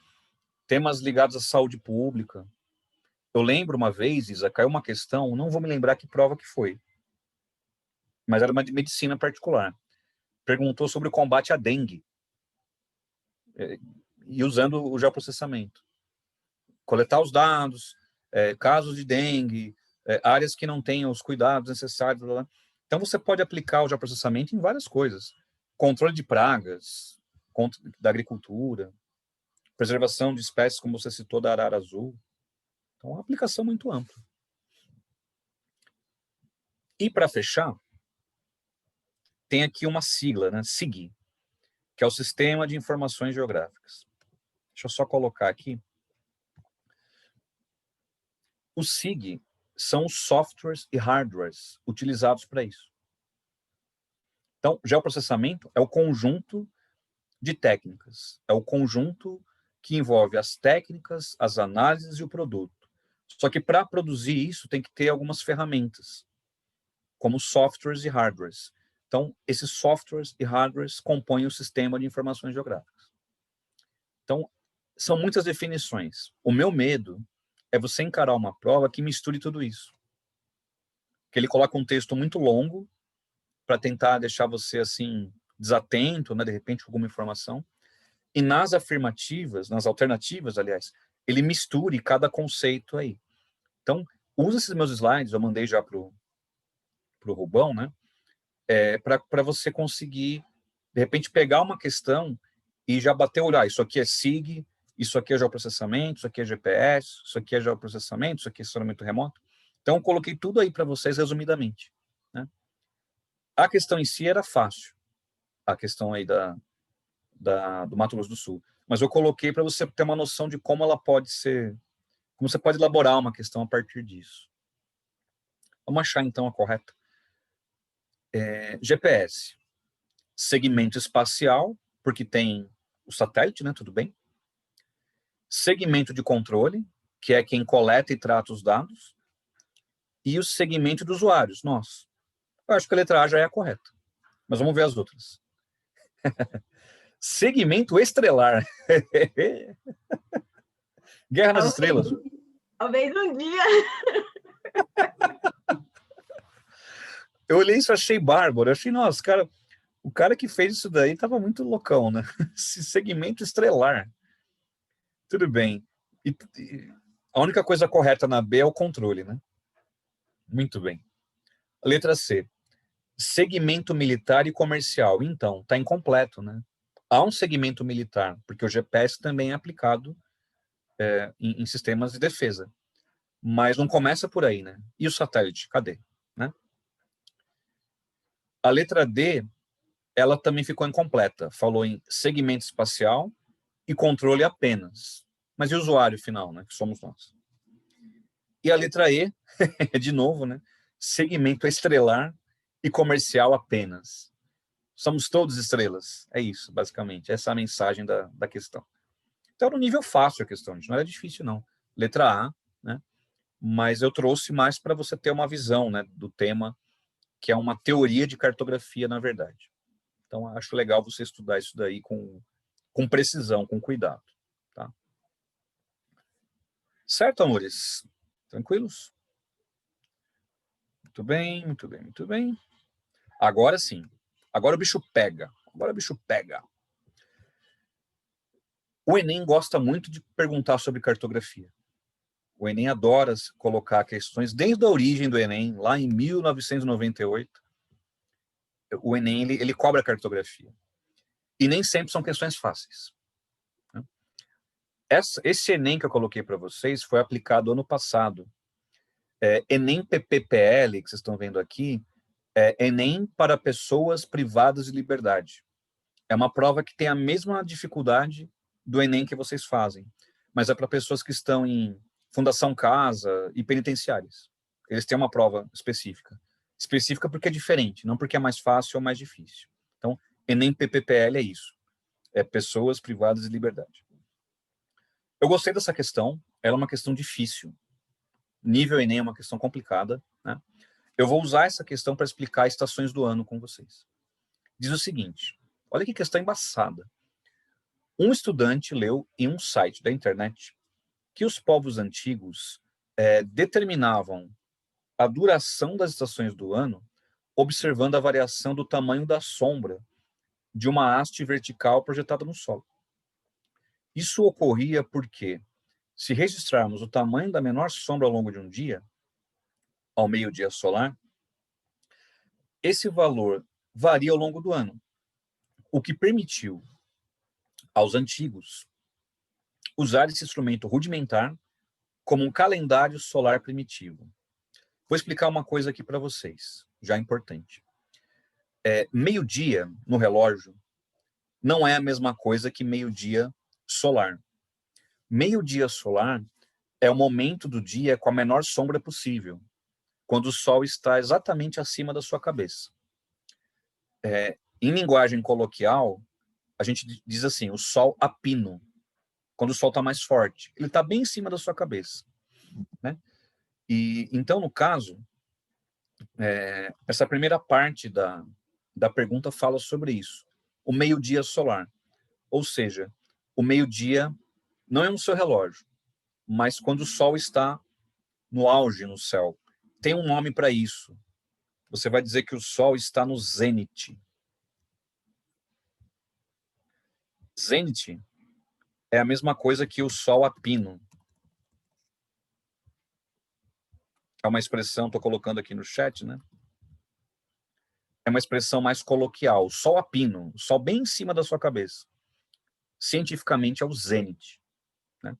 temas ligados à saúde pública. Eu lembro uma vez, Isa, caiu uma questão, não vou me lembrar que prova que foi, mas era uma de medicina particular. Perguntou sobre o combate à dengue, e usando o geoprocessamento. Coletar os dados, casos de dengue, áreas que não tenham os cuidados necessários. Blá, blá. Então, você pode aplicar o geoprocessamento em várias coisas. Controle de pragas, da agricultura, preservação de espécies, como você citou, da arara azul. Então, é uma aplicação muito ampla. E, para fechar, tem aqui uma sigla, né, SIG, que é o Sistema de Informações Geográficas. Deixa eu só colocar aqui. Os SIG são os softwares e hardwares utilizados para isso. Então, geoprocessamento é o conjunto de técnicas. É o conjunto que envolve as técnicas, as análises e o produto. Só que para produzir isso tem que ter algumas ferramentas, como softwares e hardwares. Então, esses softwares e hardwares compõem o sistema de informações geográficas. Então, são muitas definições. O meu medo é você encarar uma prova que misture tudo isso. Que ele coloca um texto muito longo para tentar deixar você assim desatento, né, de repente com alguma informação. E nas afirmativas, nas alternativas, aliás, ele misture cada conceito aí. Então, usa esses meus slides, eu mandei já pro Rubão, né, para você conseguir, de repente, pegar uma questão e já bater o olho. Isso aqui é SIG, isso aqui é geoprocessamento, isso aqui é GPS, isso aqui é geoprocessamento, isso aqui é estacionamento remoto. Então, eu coloquei tudo aí para vocês resumidamente. Né? A questão em si era fácil, a questão aí do Mato Grosso do Sul. Mas eu coloquei para você ter uma noção de como ela pode ser, como você pode elaborar uma questão a partir disso. Vamos achar, então, a correta. GPS. Segmento espacial, porque tem o satélite, né? Tudo bem. Segmento de controle, que é quem coleta e trata os dados. E o segmento de usuários, nós. Eu acho que a letra A já é a correta. Mas vamos ver as outras. Segmento estrelar. Guerra nas Estrelas. Talvez um dia. Eu olhei isso e achei bárbaro. Eu achei, nossa, cara, o cara que fez isso daí estava muito loucão, né? Esse segmento estrelar. Tudo bem. E a única coisa correta na B é o controle, né? Muito bem. Letra C. Segmento militar e comercial. Então, está incompleto, né? Há um segmento militar, porque o GPS também é aplicado em sistemas de defesa. Mas não começa por aí, né? E o satélite? Cadê? Né? A letra D, ela também ficou incompleta. Falou em segmento espacial e controle apenas. Mas e o usuário final, né? Que somos nós. E a letra E, de novo, né? Segmento estrelar e comercial apenas. Somos todos estrelas. É isso, basicamente. Essa é a mensagem da questão. Então, era um nível fácil a questão, gente. Não era difícil, não. Letra A, né? Mas eu trouxe mais para você ter uma visão, né, do tema, que é uma teoria de cartografia, na verdade. Então, acho legal você estudar isso daí com precisão, com cuidado. Tá? Certo, amores? Tranquilos? Muito bem, muito bem, muito bem. Agora sim. Agora o bicho pega. Agora o bicho pega. O Enem gosta muito de perguntar sobre cartografia. O Enem adora colocar questões desde a origem do Enem, lá em 1998. O Enem ele cobra cartografia. E nem sempre são questões fáceis. Né? Esse Enem que eu coloquei para vocês foi aplicado ano passado. Enem PPPL, que vocês estão vendo aqui, é Enem para pessoas privadas de liberdade. É uma prova que tem a mesma dificuldade do Enem que vocês fazem, mas é para pessoas que estão em Fundação Casa e penitenciárias. Eles têm uma prova específica. Específica porque é diferente, não porque é mais fácil ou mais difícil. Então, Enem PPPL é isso. É pessoas privadas de liberdade. Eu gostei dessa questão. Ela é uma questão difícil. Nível Enem é uma questão complicada. Né? Eu vou usar essa questão para explicar estações do ano com vocês. Diz o seguinte. Olha que questão embaçada. Um estudante leu em um site da internet que os povos antigos determinavam a duração das estações do ano observando a variação do tamanho da sombra de uma haste vertical projetada no solo. Isso ocorria porque, se registrarmos o tamanho da menor sombra ao longo de um dia, ao meio-dia solar, esse valor varia ao longo do ano, o que permitiu aos antigos usar esse instrumento rudimentar como um calendário solar primitivo. Vou explicar uma coisa aqui para vocês, já importante. Meio-dia no relógio não é a mesma coisa que meio-dia solar. Meio-dia solar é o momento do dia com a menor sombra possível, quando o Sol está exatamente acima da sua cabeça. Em linguagem coloquial, a gente diz assim, o Sol a pino, quando o Sol está mais forte. Ele está bem em cima da sua cabeça, né? E então, no caso, essa primeira parte da pergunta fala sobre isso. O meio-dia solar. Ou seja, o meio-dia não é no seu relógio, mas quando o Sol está no auge no céu. Tem um nome para isso. Você vai dizer que o Sol está no zênite. Zênite é a mesma coisa que o Sol a pino. É uma expressão, estou colocando aqui no chat, né? É uma expressão mais coloquial. Sol a pino, o Sol bem em cima da sua cabeça. Cientificamente é o zênite, né?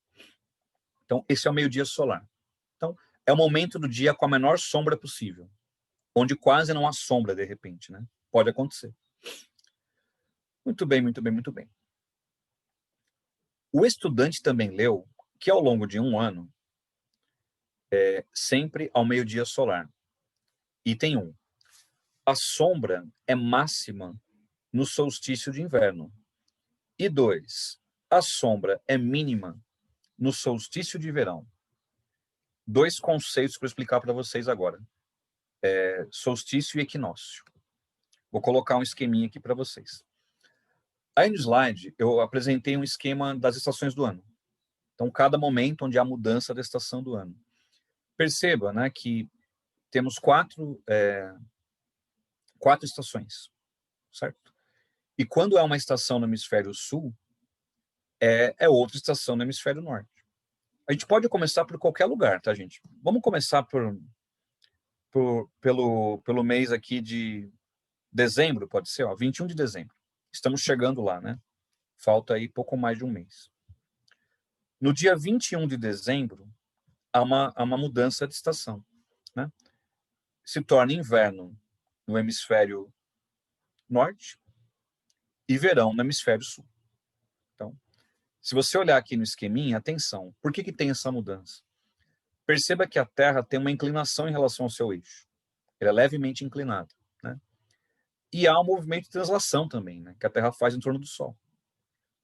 Então, esse é o meio-dia solar. Então, é o momento do dia com a menor sombra possível, onde quase não há sombra, de repente, né? Pode acontecer. Muito bem, muito bem, muito bem. O estudante também leu que ao longo de um ano, sempre ao meio-dia solar. Item 1. A sombra é máxima no solstício de inverno. E 2. A sombra é mínima no solstício de verão. 2 conceitos para explicar para vocês agora. Solstício e equinócio. Vou colocar um esqueminha aqui para vocês. Aí no slide, eu apresentei um esquema das estações do ano. Então, cada momento onde há mudança da estação do ano. Perceba, né, que temos quatro estações, certo? E quando é uma estação no hemisfério sul, é outra estação no hemisfério norte. A gente pode começar por qualquer lugar, tá, gente? Vamos começar pelo mês aqui de dezembro, pode ser, ó, 21 de dezembro. Estamos chegando lá, né? Falta aí pouco mais de um mês. No dia 21 de dezembro, há uma mudança de estação, né? Se torna inverno no hemisfério norte e verão no hemisfério sul. Então, se você olhar aqui no esqueminha, atenção, por que tem essa mudança? Perceba que a Terra tem uma inclinação em relação ao seu eixo. Ela é levemente inclinada, né? E há um movimento de translação também, né, que a Terra faz em torno do Sol.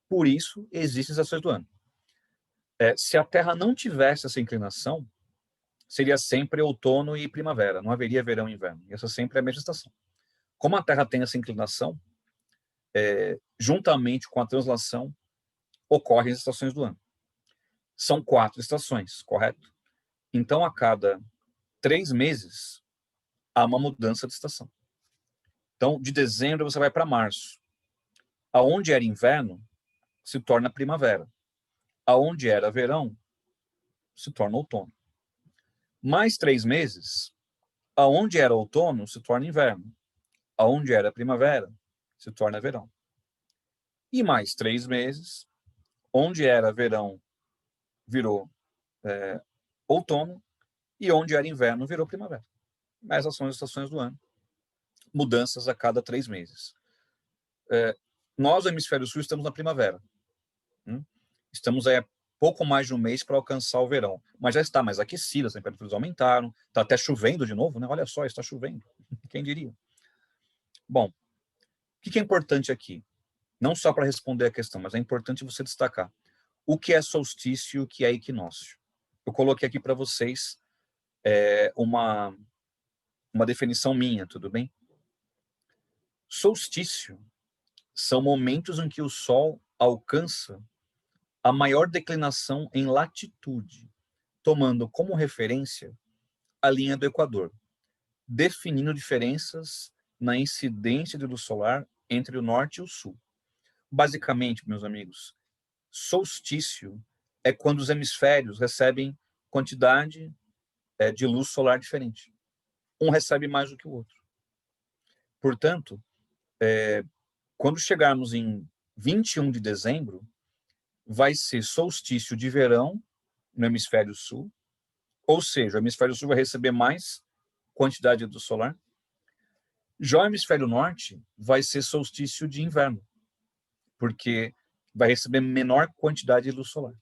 Por isso, existem as estações do ano. Se a Terra não tivesse essa inclinação, seria sempre outono e primavera, não haveria verão e inverno. E essa sempre é a mesma estação. Como a Terra tem essa inclinação, juntamente com a translação, ocorrem as estações do ano. São 4 estações, correto? Então, a cada 3 meses, há uma mudança de estação. Então, de dezembro você vai para março. Aonde era inverno, se torna primavera. Aonde era verão, se torna outono. Mais 3 meses, aonde era outono, se torna inverno. Aonde era primavera, se torna verão. E mais 3 meses, onde era verão, virou outono, e onde era inverno, virou primavera. Essas são as estações do ano. Mudanças a cada 3 meses. Nós, no hemisfério sul, estamos na primavera. Estamos aí a pouco mais de um mês para alcançar o verão. Mas já está mais aquecido, as temperaturas aumentaram, está até chovendo de novo, né? Olha só, está chovendo. Quem diria? Bom, o que é importante aqui? Não só para responder a questão, mas é importante você destacar o que é solstício e o que é equinócio. Eu coloquei aqui para vocês uma definição minha, tudo bem? Solstício são momentos em que o Sol alcança a maior declinação em latitude, tomando como referência a linha do Equador, definindo diferenças na incidência de luz solar entre o norte e o sul. Basicamente, meus amigos, solstício é quando os hemisférios recebem quantidade de luz solar diferente. Um recebe mais do que o outro. Portanto, quando chegarmos em 21 de dezembro, vai ser solstício de verão no hemisfério sul, ou seja, o hemisfério sul vai receber mais quantidade de luz solar. Já o hemisfério norte vai ser solstício de inverno, porque vai receber menor quantidade de luz solar.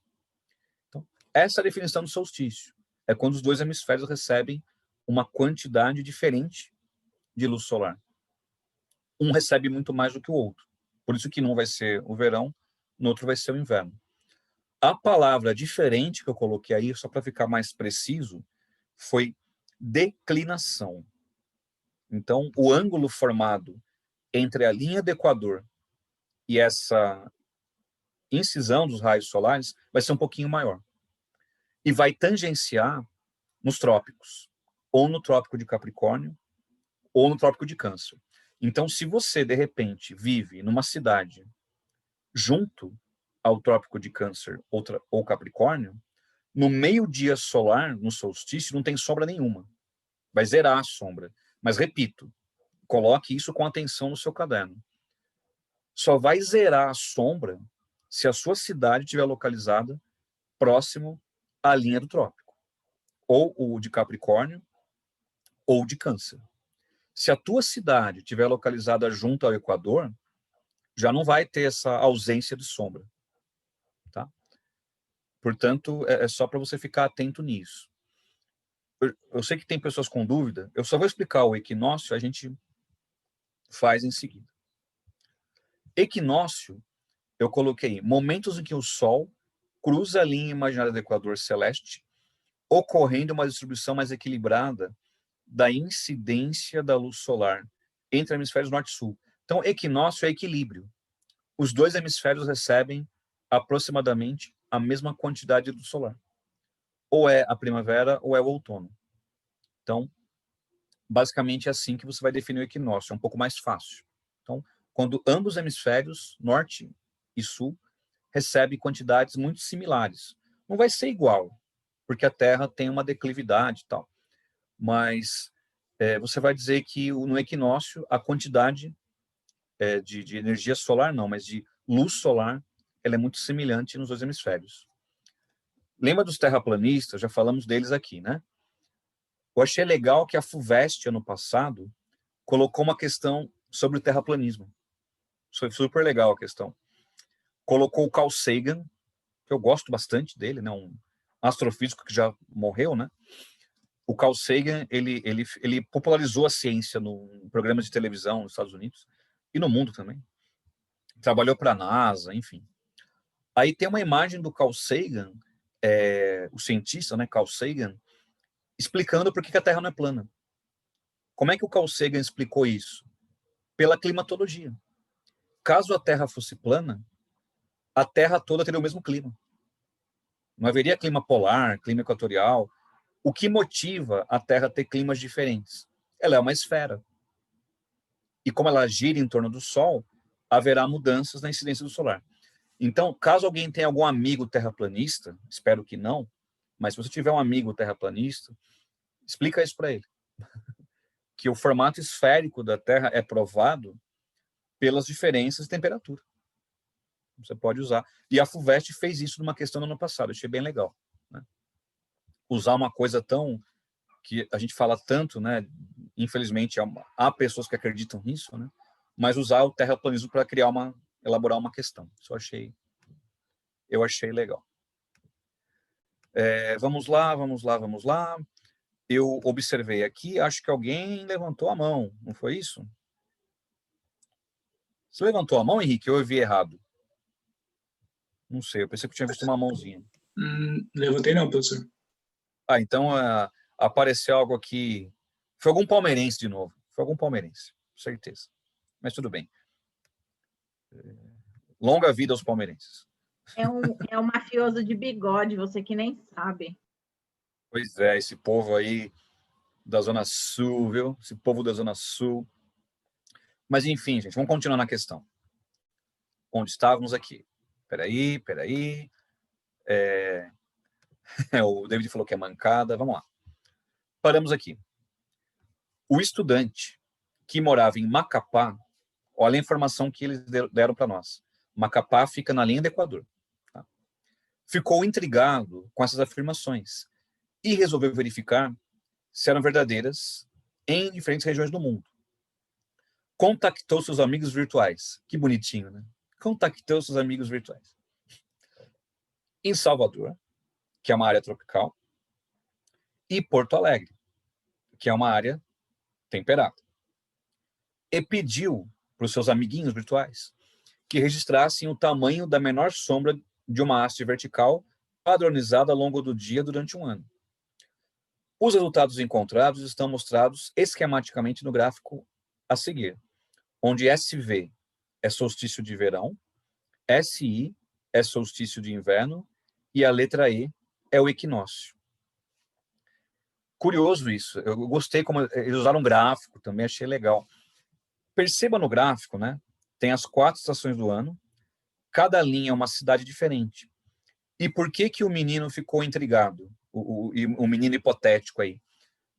Essa é a definição do solstício. É quando os dois hemisférios recebem uma quantidade diferente de luz solar. Um recebe muito mais do que o outro. Por isso que num vai ser o verão, no outro vai ser o inverno. A palavra diferente que eu coloquei aí, só para ficar mais preciso, foi declinação. Então, o ângulo formado entre a linha do Equador e essa incisão dos raios solares vai ser um pouquinho maior. E vai tangenciar nos trópicos, ou no trópico de Capricórnio, ou no trópico de Câncer. Então, se você, de repente, vive numa cidade junto ao trópico de Câncer ou Capricórnio, no meio-dia solar, no solstício, não tem sombra nenhuma. Vai zerar a sombra. Mas, repito, coloque isso com atenção no seu caderno. Só vai zerar a sombra se a sua cidade estiver localizada próximo à linha do trópico, ou o de Capricórnio, ou de Câncer. Se a tua cidade estiver localizada junto ao Equador, já não vai ter essa ausência de sombra. Tá? Portanto, é só para você ficar atento nisso. Eu sei que tem pessoas com dúvida, eu só vou explicar o equinócio, a gente faz em seguida. Equinócio, eu coloquei momentos em que o Sol cruza a linha imaginária do Equador celeste, ocorrendo uma distribuição mais equilibrada da incidência da luz solar entre hemisférios norte e sul. Então, equinócio é equilíbrio. Os dois hemisférios recebem aproximadamente a mesma quantidade de luz solar. Ou é a primavera ou é o outono. Então, basicamente é assim que você vai definir o equinócio, é um pouco mais fácil. Então, quando ambos os hemisférios, norte e sul, recebem quantidades muito similares. Não vai ser igual, porque a Terra tem uma declividade e tal. Mas você vai dizer que no equinócio a quantidade de energia solar, não, mas de luz solar, ela é muito semelhante nos dois hemisférios. Lembra dos terraplanistas? Já falamos deles aqui, né? Eu achei legal que a FUVEST, ano passado, colocou uma questão sobre o terraplanismo. Foi super legal a questão. Colocou o Carl Sagan, que eu gosto bastante dele, né? Um astrofísico que já morreu, né? O Carl Sagan, ele popularizou a ciência no programa de televisão nos Estados Unidos e no mundo também. Trabalhou para a NASA, enfim. Aí tem uma imagem do Carl Sagan, o cientista, né, Carl Sagan, explicando por que a Terra não é plana. Como é que o Carl Sagan explicou isso? Pela climatologia. Caso a Terra fosse plana, a Terra toda teria o mesmo clima. Não haveria clima polar, clima equatorial. O que motiva a Terra a ter climas diferentes? Ela é uma esfera. E como ela gira em torno do Sol, haverá mudanças na incidência do solar. Então, caso alguém tenha algum amigo terraplanista, espero que não, mas se você tiver um amigo terraplanista, explica isso para ele. Que o formato esférico da Terra é provado pelas diferenças de temperatura. Você pode usar. E a FUVEST fez isso numa questão no ano passado, achei bem legal. Né? Usar uma coisa tão... que a gente fala tanto, né? Infelizmente, há pessoas que acreditam nisso, né? Mas usar o terraplanismo para elaborar uma questão. Isso eu achei legal. Vamos lá. Eu observei aqui, acho que alguém levantou a mão, não foi isso? Você levantou a mão, Henrique, ou eu vi errado? Não sei, eu pensei que eu tinha visto uma mãozinha. Levantei não, professor. Então apareceu algo aqui. Foi algum palmeirense de novo. Foi algum palmeirense, certeza. Mas tudo bem. Longa vida aos palmeirenses. É um mafioso de bigode, você que nem sabe. Pois é, esse povo aí da Zona Sul, viu? Esse povo da Zona Sul. Mas enfim, gente, vamos continuar na questão. Onde estávamos aqui? Peraí. O David falou que é mancada. Vamos lá. Paramos aqui. O estudante que morava em Macapá, olha a informação que eles deram para nós. Macapá fica na linha do Equador. Tá? Ficou intrigado com essas afirmações e resolveu verificar se eram verdadeiras em diferentes regiões do mundo. Contactou seus amigos virtuais. Que bonitinho, né? Contactou seus amigos virtuais. Em Salvador, que é uma área tropical, e Porto Alegre, que é uma área temperada. E pediu para os seus amiguinhos virtuais que registrassem o tamanho da menor sombra de uma haste vertical padronizada ao longo do dia durante um ano. Os resultados encontrados estão mostrados esquematicamente no gráfico a seguir, onde SV é solstício de verão, SI é solstício de inverno e a letra E é o equinócio. Curioso isso, eu gostei como eles usaram um gráfico, também achei legal. Perceba no gráfico, né? Tem as 4 estações do ano, cada linha é uma cidade diferente. E por que que o menino ficou intrigado? O menino hipotético aí.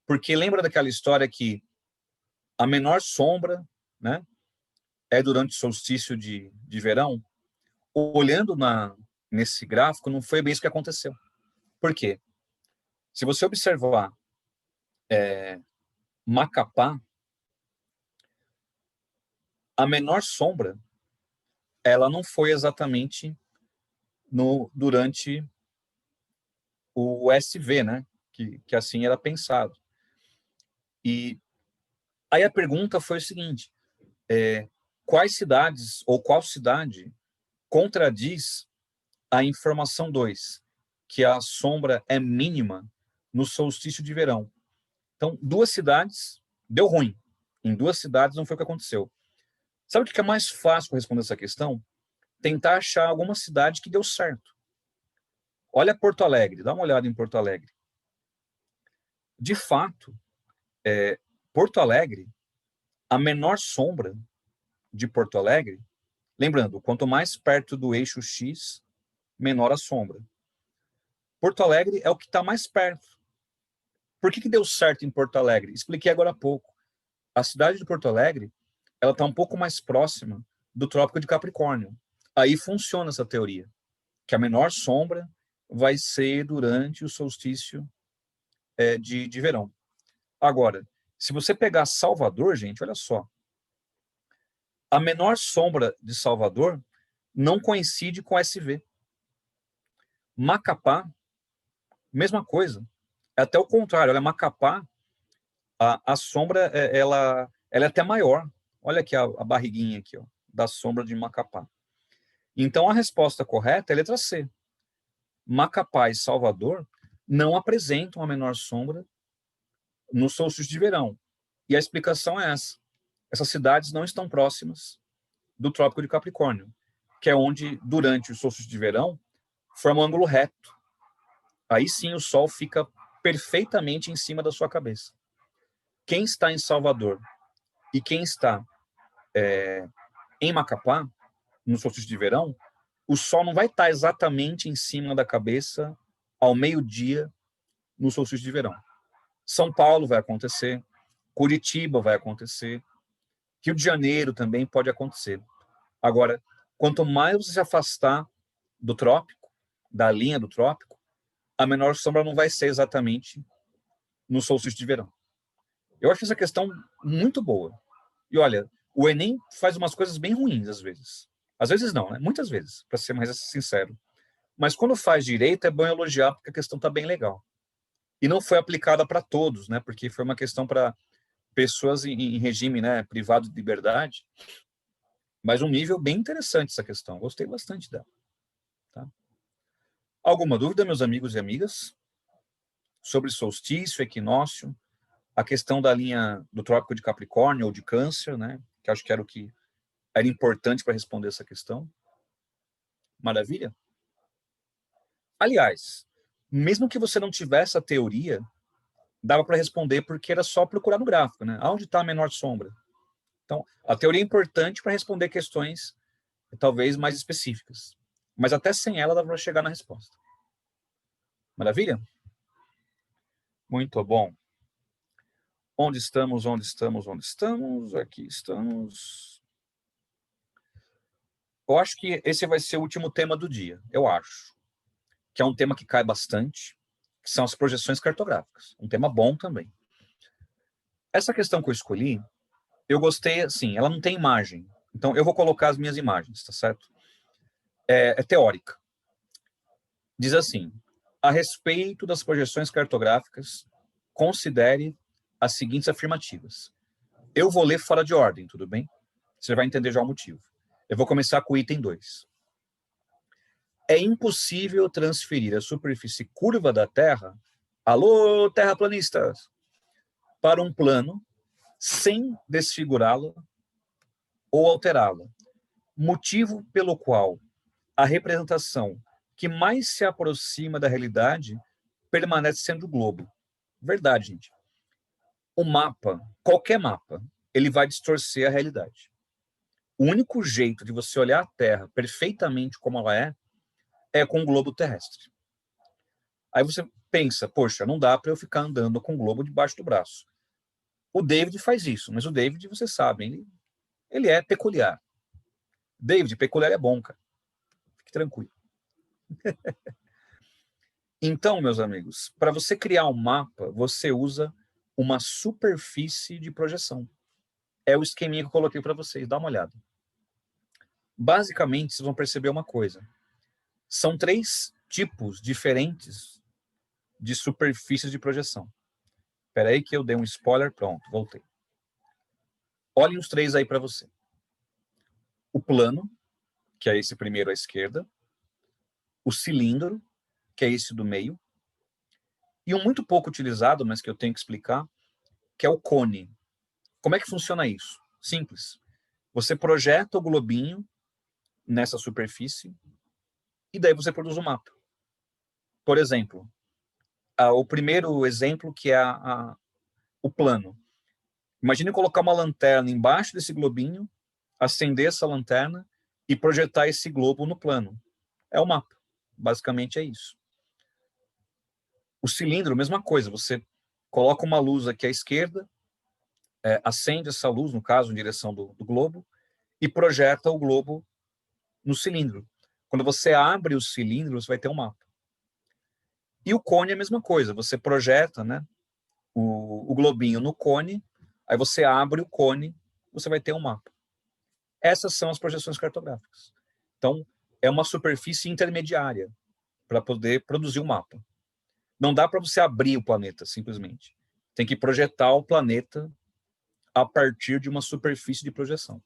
Porque lembra daquela história que a menor sombra, né, é durante o solstício de verão? Olhando nesse gráfico, não foi bem isso que aconteceu. Por quê? Se você observar Macapá, a menor sombra, ela não foi exatamente durante o SV, né? Que assim era pensado. E aí a pergunta foi o seguinte, quais cidades, ou qual cidade contradiz a informação 2, que a sombra é mínima no solstício de verão? Então, 2 cidades, deu ruim. Em 2 cidades não foi o que aconteceu. Sabe o que é mais fácil para responder essa questão? Tentar achar alguma cidade que deu certo. Olha Porto Alegre, dá uma olhada em Porto Alegre. De fato, Porto Alegre, a menor sombra de Porto Alegre, lembrando, quanto mais perto do eixo X, menor a sombra. Porto Alegre é o que está mais perto. Por que deu certo em Porto Alegre? Expliquei agora há pouco. A cidade de Porto Alegre, ela está um pouco mais próxima do Trópico de Capricórnio. Aí funciona essa teoria, que a menor sombra vai ser durante o solstício de verão. Agora, se você pegar Salvador, gente, olha só, a menor sombra de Salvador não coincide com SV. Macapá, mesma coisa. É até o contrário. Olha, Macapá, a sombra ela é até maior. Olha aqui a barriguinha aqui, ó, da sombra de Macapá. Então, a resposta correta é a letra C. Macapá e Salvador não apresentam a menor sombra no solstício de verão. E a explicação é essa. Essas cidades não estão próximas do Trópico de Capricórnio, que é onde, durante o solstício de verão, forma um ângulo reto. Aí sim o Sol fica perfeitamente em cima da sua cabeça. Quem está em Salvador e quem está em Macapá, no solstício de verão, o Sol não vai estar exatamente em cima da cabeça ao meio-dia no solstício de verão. São Paulo vai acontecer, Curitiba vai acontecer, Rio de Janeiro também pode acontecer. Agora, quanto mais você se afastar do trópico, da linha do trópico, a menor sombra não vai ser exatamente no solstício de verão. Eu acho essa questão muito boa. E olha, o Enem faz umas coisas bem ruins às vezes. Às vezes não, né? Muitas vezes, para ser mais sincero. Mas quando faz direito, é bom elogiar, porque a questão está bem legal. E não foi aplicada para todos, né? Porque foi uma questão para pessoas em regime, né, privado de liberdade. Mas um nível bem interessante essa questão. Gostei bastante dela. Tá? Alguma dúvida, meus amigos e amigas? Sobre solstício, equinócio, a questão da linha do Trópico de Capricórnio ou de Câncer, né? Que acho que era o que era importante para responder essa questão. Maravilha? Aliás, mesmo que você não tivesse a teoria, dava para responder porque era só procurar no gráfico, né? Onde está a menor sombra? Então, a teoria é importante para responder questões talvez mais específicas. Mas até sem ela dá para chegar na resposta. Maravilha? Muito bom. Onde estamos, onde estamos, onde estamos? Aqui estamos. Eu acho que esse vai ser o último tema do dia, eu acho. Que é um tema que cai bastante, que são as projeções cartográficas. Um tema bom também. Essa questão que eu escolhi, eu gostei, assim, ela não tem imagem. Então, eu vou colocar as minhas imagens, tá certo? É teórica. Diz assim, A respeito das projeções cartográficas, considere as seguintes afirmativas. Eu vou ler fora de ordem, tudo bem? Você vai entender já o motivo. Eu vou começar com o item 2. É impossível transferir a superfície curva da Terra, alô, terraplanistas, para um plano sem desfigurá-la ou alterá-la. Motivo pelo qual a representação que mais se aproxima da realidade permanece sendo o globo. Verdade, gente. O mapa, qualquer mapa, ele vai distorcer a realidade. O único jeito de você olhar a Terra perfeitamente como ela é com o globo terrestre. Aí você pensa, poxa, não dá para eu ficar andando com o globo debaixo do braço. O David faz isso, mas o David, vocês sabem, ele é peculiar. David, peculiar é bom, cara. Fique tranquilo. Então, meus amigos, para você criar um mapa, você usa uma superfície de projeção. É o esqueminha que eu coloquei para vocês, dá uma olhada. Basicamente, vocês vão perceber uma coisa. São 3 tipos diferentes de superfícies de projeção. Espera aí que eu dei um spoiler, pronto, voltei. Olhem os 3 aí para você. O plano, que é esse primeiro à esquerda. O cilindro, que é esse do meio. E um muito pouco utilizado, mas que eu tenho que explicar, que é o cone. Como é que funciona isso? Simples. Você projeta o globinho nessa superfície e daí você produz um mapa. Por exemplo, o primeiro exemplo que é o plano. Imagine colocar uma lanterna embaixo desse globinho, acender essa lanterna e projetar esse globo no plano. É o mapa. Basicamente é isso. O cilindro, mesma coisa. Você coloca uma luz aqui à esquerda, acende essa luz, no caso, em direção do globo, e projeta o globo no cilindro. Quando você abre o cilindro, você vai ter um mapa. E o cone é a mesma coisa. Você projeta, né, o globinho no cone, aí você abre o cone, você vai ter um mapa. Essas são as projeções cartográficas. Então, é uma superfície intermediária para poder produzir o mapa. Não dá para você abrir o planeta, simplesmente. Tem que projetar o planeta a partir de uma superfície de projeção.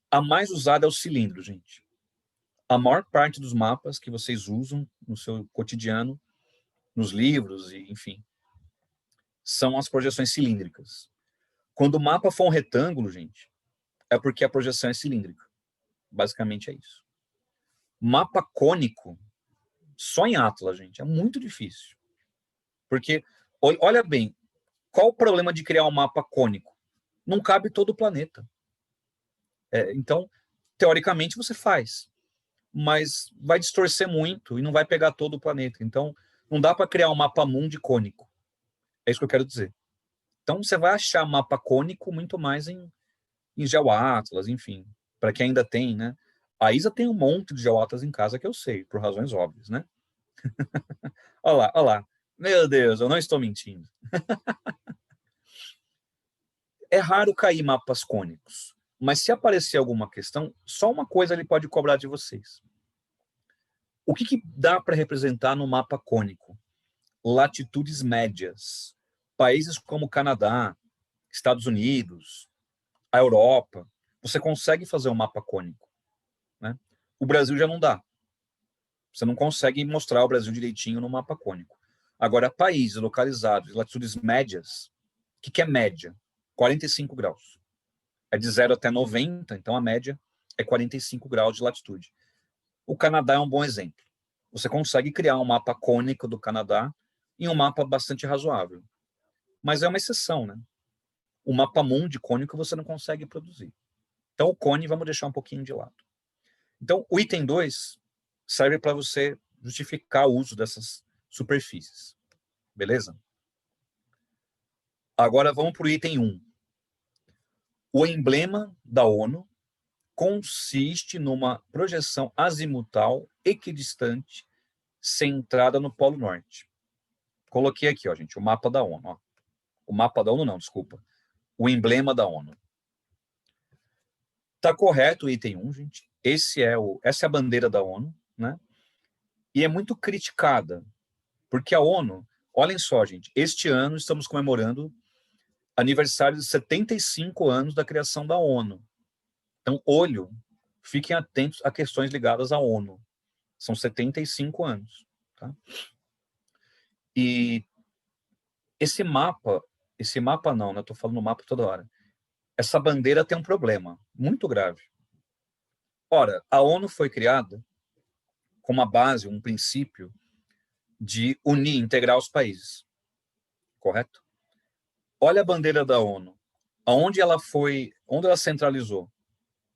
A mais usada é o cilindro, gente. A maior parte dos mapas que vocês usam no seu cotidiano, nos livros, e enfim, são as projeções cilíndricas. Quando o mapa for um retângulo, gente, é porque a projeção é cilíndrica. Basicamente é isso. Mapa cônico, só em Atlas, gente, é muito difícil. Porque, olha bem, qual o problema de criar um mapa cônico? Não cabe todo o planeta. Então, teoricamente, você faz. Mas vai distorcer muito e não vai pegar todo o planeta. Então, não dá para criar um mapa mundi cônico. É isso que eu quero dizer. Então, você vai achar mapa cônico muito mais em GeoAtlas, enfim, para quem ainda tem, né? A Isa tem um monte de GeoAtlas em casa que eu sei, por razões óbvias, né? Olha lá. Meu Deus, eu não estou mentindo. É raro cair mapas cônicos, mas se aparecer alguma questão, só uma coisa ele pode cobrar de vocês. O que dá para representar no mapa cônico? Latitudes médias. Países como Canadá, Estados Unidos, a Europa, você consegue fazer um mapa cônico, né? O Brasil já não dá. Você não consegue mostrar o Brasil direitinho no mapa cônico. Agora, países localizados em latitudes médias, o que é média? 45 graus. É de 0 até 90, então a média é 45 graus de latitude. O Canadá é um bom exemplo. Você consegue criar um mapa cônico do Canadá em um mapa bastante razoável. Mas é uma exceção, né? O mapa mundi cônico você não consegue produzir. Então, o cone vamos deixar um pouquinho de lado. Então, o item 2 serve para você justificar o uso dessas superfícies. Beleza? Agora, vamos para o item 1. O emblema da ONU consiste numa projeção azimutal equidistante centrada no Polo Norte. Coloquei aqui, ó, gente, o mapa da ONU. Ó. O mapa da ONU não, desculpa. O emblema da ONU. Tá correto o item 1, gente. Essa é a bandeira da ONU, né? E é muito criticada, porque a ONU, olhem só, gente, este ano estamos comemorando aniversário de 75 anos da criação da ONU. Então, fiquem atentos a questões ligadas à ONU. São 75 anos. Tá? E esse mapa não, né? Estou falando mapa toda hora. Essa bandeira tem um problema muito grave. Ora, a ONU foi criada com uma base, um princípio de unir, integrar os países. Correto? Olha a bandeira da ONU. Onde ela centralizou?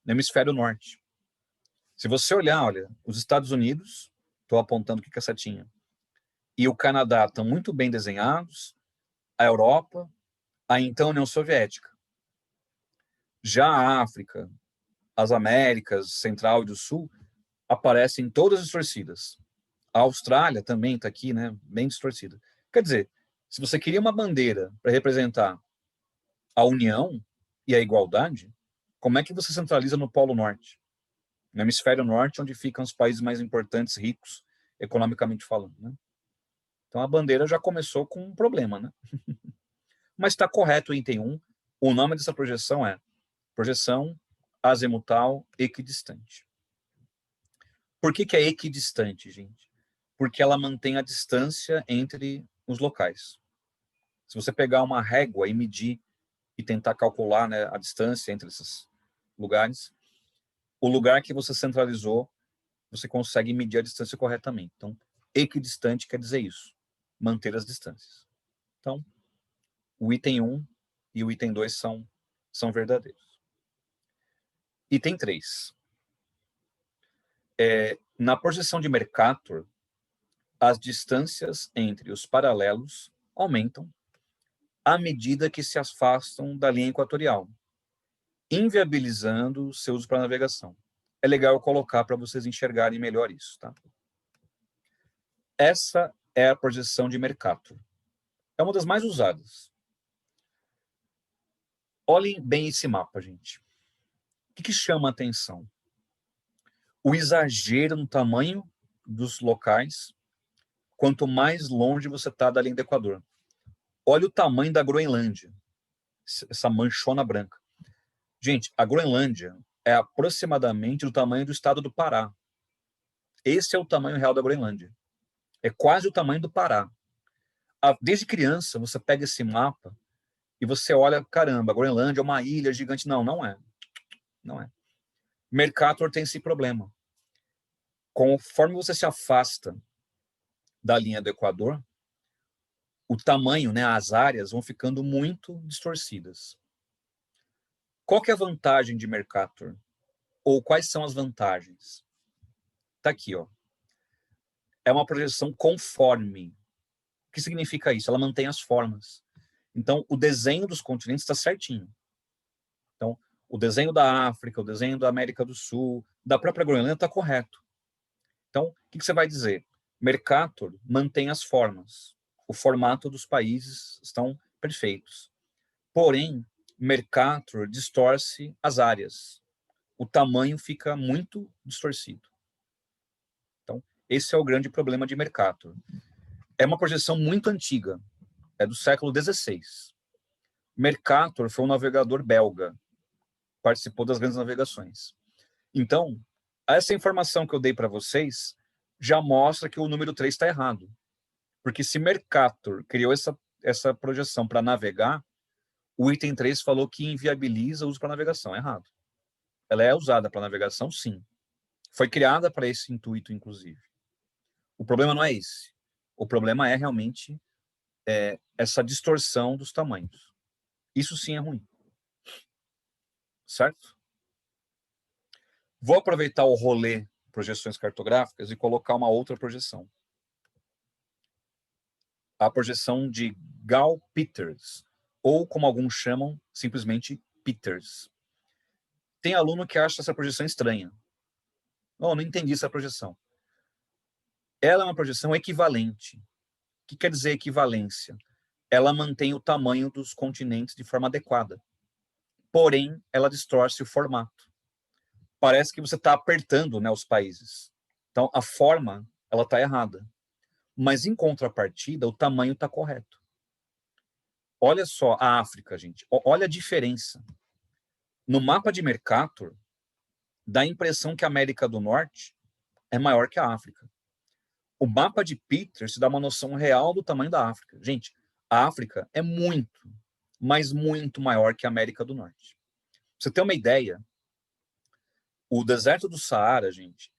No hemisfério norte. Se você olha, os Estados Unidos, estou apontando aqui com a setinha, e o Canadá estão muito bem desenhados, a Europa, a então União Soviética. Já a África, as Américas, Central e do Sul, aparecem todas distorcidas. A Austrália também está aqui, né, bem distorcida. Quer dizer, se você queria uma bandeira para representar a união e a igualdade, como é que você centraliza no Polo Norte? No hemisfério norte, onde ficam os países mais importantes, ricos, economicamente falando. Né? Então, a bandeira já começou com um problema. Né? Mas está correto o item 1. O nome dessa projeção é projeção azimutal equidistante. Por que é equidistante, gente? Porque ela mantém a distância entre os locais. Se você pegar uma régua e medir e tentar calcular, né, a distância entre esses lugares, o lugar que você centralizou, você consegue medir a distância corretamente. Então, equidistante quer dizer isso, manter as distâncias. Então, o item 1 e o item 2 são verdadeiros. Item 3. Na projeção de Mercator, as distâncias entre os paralelos aumentam à medida que se afastam da linha equatorial, inviabilizando seu uso para navegação. É legal eu colocar para vocês enxergarem melhor isso. Tá? Essa é a projeção de Mercator. É uma das mais usadas. Olhem bem esse mapa, gente. O que chama a atenção? O exagero no tamanho dos locais, quanto mais longe você está da linha do Equador. Olha o tamanho da Groenlândia, essa manchona branca. Gente, a Groenlândia é aproximadamente do tamanho do estado do Pará. Esse é o tamanho real da Groenlândia. É quase o tamanho do Pará. Desde criança, você pega esse mapa e você olha, caramba, a Groenlândia é uma ilha gigante. Não, não é. Não é. Mercator tem esse problema. Conforme você se afasta da linha do Equador, o tamanho, né, as áreas vão ficando muito distorcidas. Qual que é a vantagem de Mercator? Ou quais são as vantagens? Está aqui, ó. É uma projeção conforme. O que significa isso? Ela mantém as formas. Então, o desenho dos continentes está certinho. Então, o desenho da África, o desenho da América do Sul, da própria Groenlândia está correto. Então, o que você vai dizer? Mercator mantém as formas. O formato dos países estão perfeitos. Porém, Mercator distorce as áreas. O tamanho fica muito distorcido. Então, esse é o grande problema de Mercator. É uma projeção muito antiga. É do século XVI. Mercator foi um navegador belga. Participou das grandes navegações. Então, essa informação que eu dei para vocês já mostra que o número 3 está errado. Porque se Mercator criou essa projeção para navegar, o item 3 falou que inviabiliza o uso para navegação. É errado. Ela é usada para navegação, sim. Foi criada para esse intuito, inclusive. O problema não é esse. O problema é realmente essa distorção dos tamanhos. Isso sim é ruim. Certo? Vou aproveitar o rolê projeções cartográficas e colocar uma outra projeção. A projeção de Gall-Peters, ou como alguns chamam, simplesmente Peters. Tem aluno que acha essa projeção estranha. Não entendi essa projeção. Ela é uma projeção equivalente. O que quer dizer equivalência? Ela mantém o tamanho dos continentes de forma adequada. Porém, ela distorce o formato. Parece que você está apertando, né, os países. Então, a forma ela está errada. Mas, em contrapartida, o tamanho está correto. Olha só a África, gente. Olha a diferença. No mapa de Mercator, dá a impressão que a América do Norte é maior que a África. O mapa de Peters dá uma noção real do tamanho da África. Gente, a África é muito, mas muito maior que a América do Norte. Pra você ter uma ideia, o deserto do Saara, gente,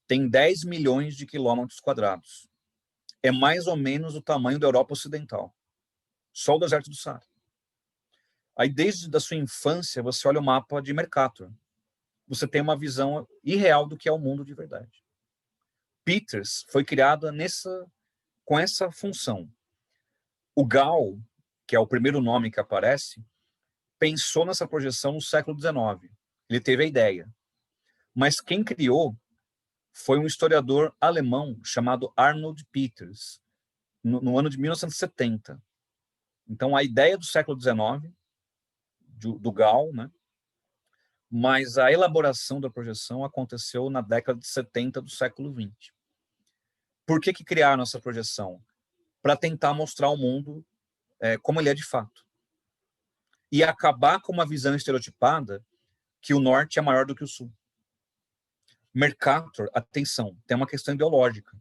tem 10 milhões de quilômetros quadrados. É mais ou menos o tamanho da Europa Ocidental. Só o deserto do Saara. Aí, desde a sua infância, você olha o mapa de Mercator. Você tem uma visão irreal do que é o mundo de verdade. Peters foi criada com essa função. O Gall, que é o primeiro nome que aparece, pensou nessa projeção no século XIX. Ele teve a ideia. Mas quem criou foi um historiador alemão chamado Arnold Peters, no ano de 1970. Então, a ideia do século XIX, do Gall, né? Mas a elaboração da projeção aconteceu na década de 70 do século XX. Por que criaram essa projeção? Para tentar mostrar ao mundo como ele é de fato. E acabar com uma visão estereotipada que o norte é maior do que o sul. Mercator, atenção, tem uma questão ideológica.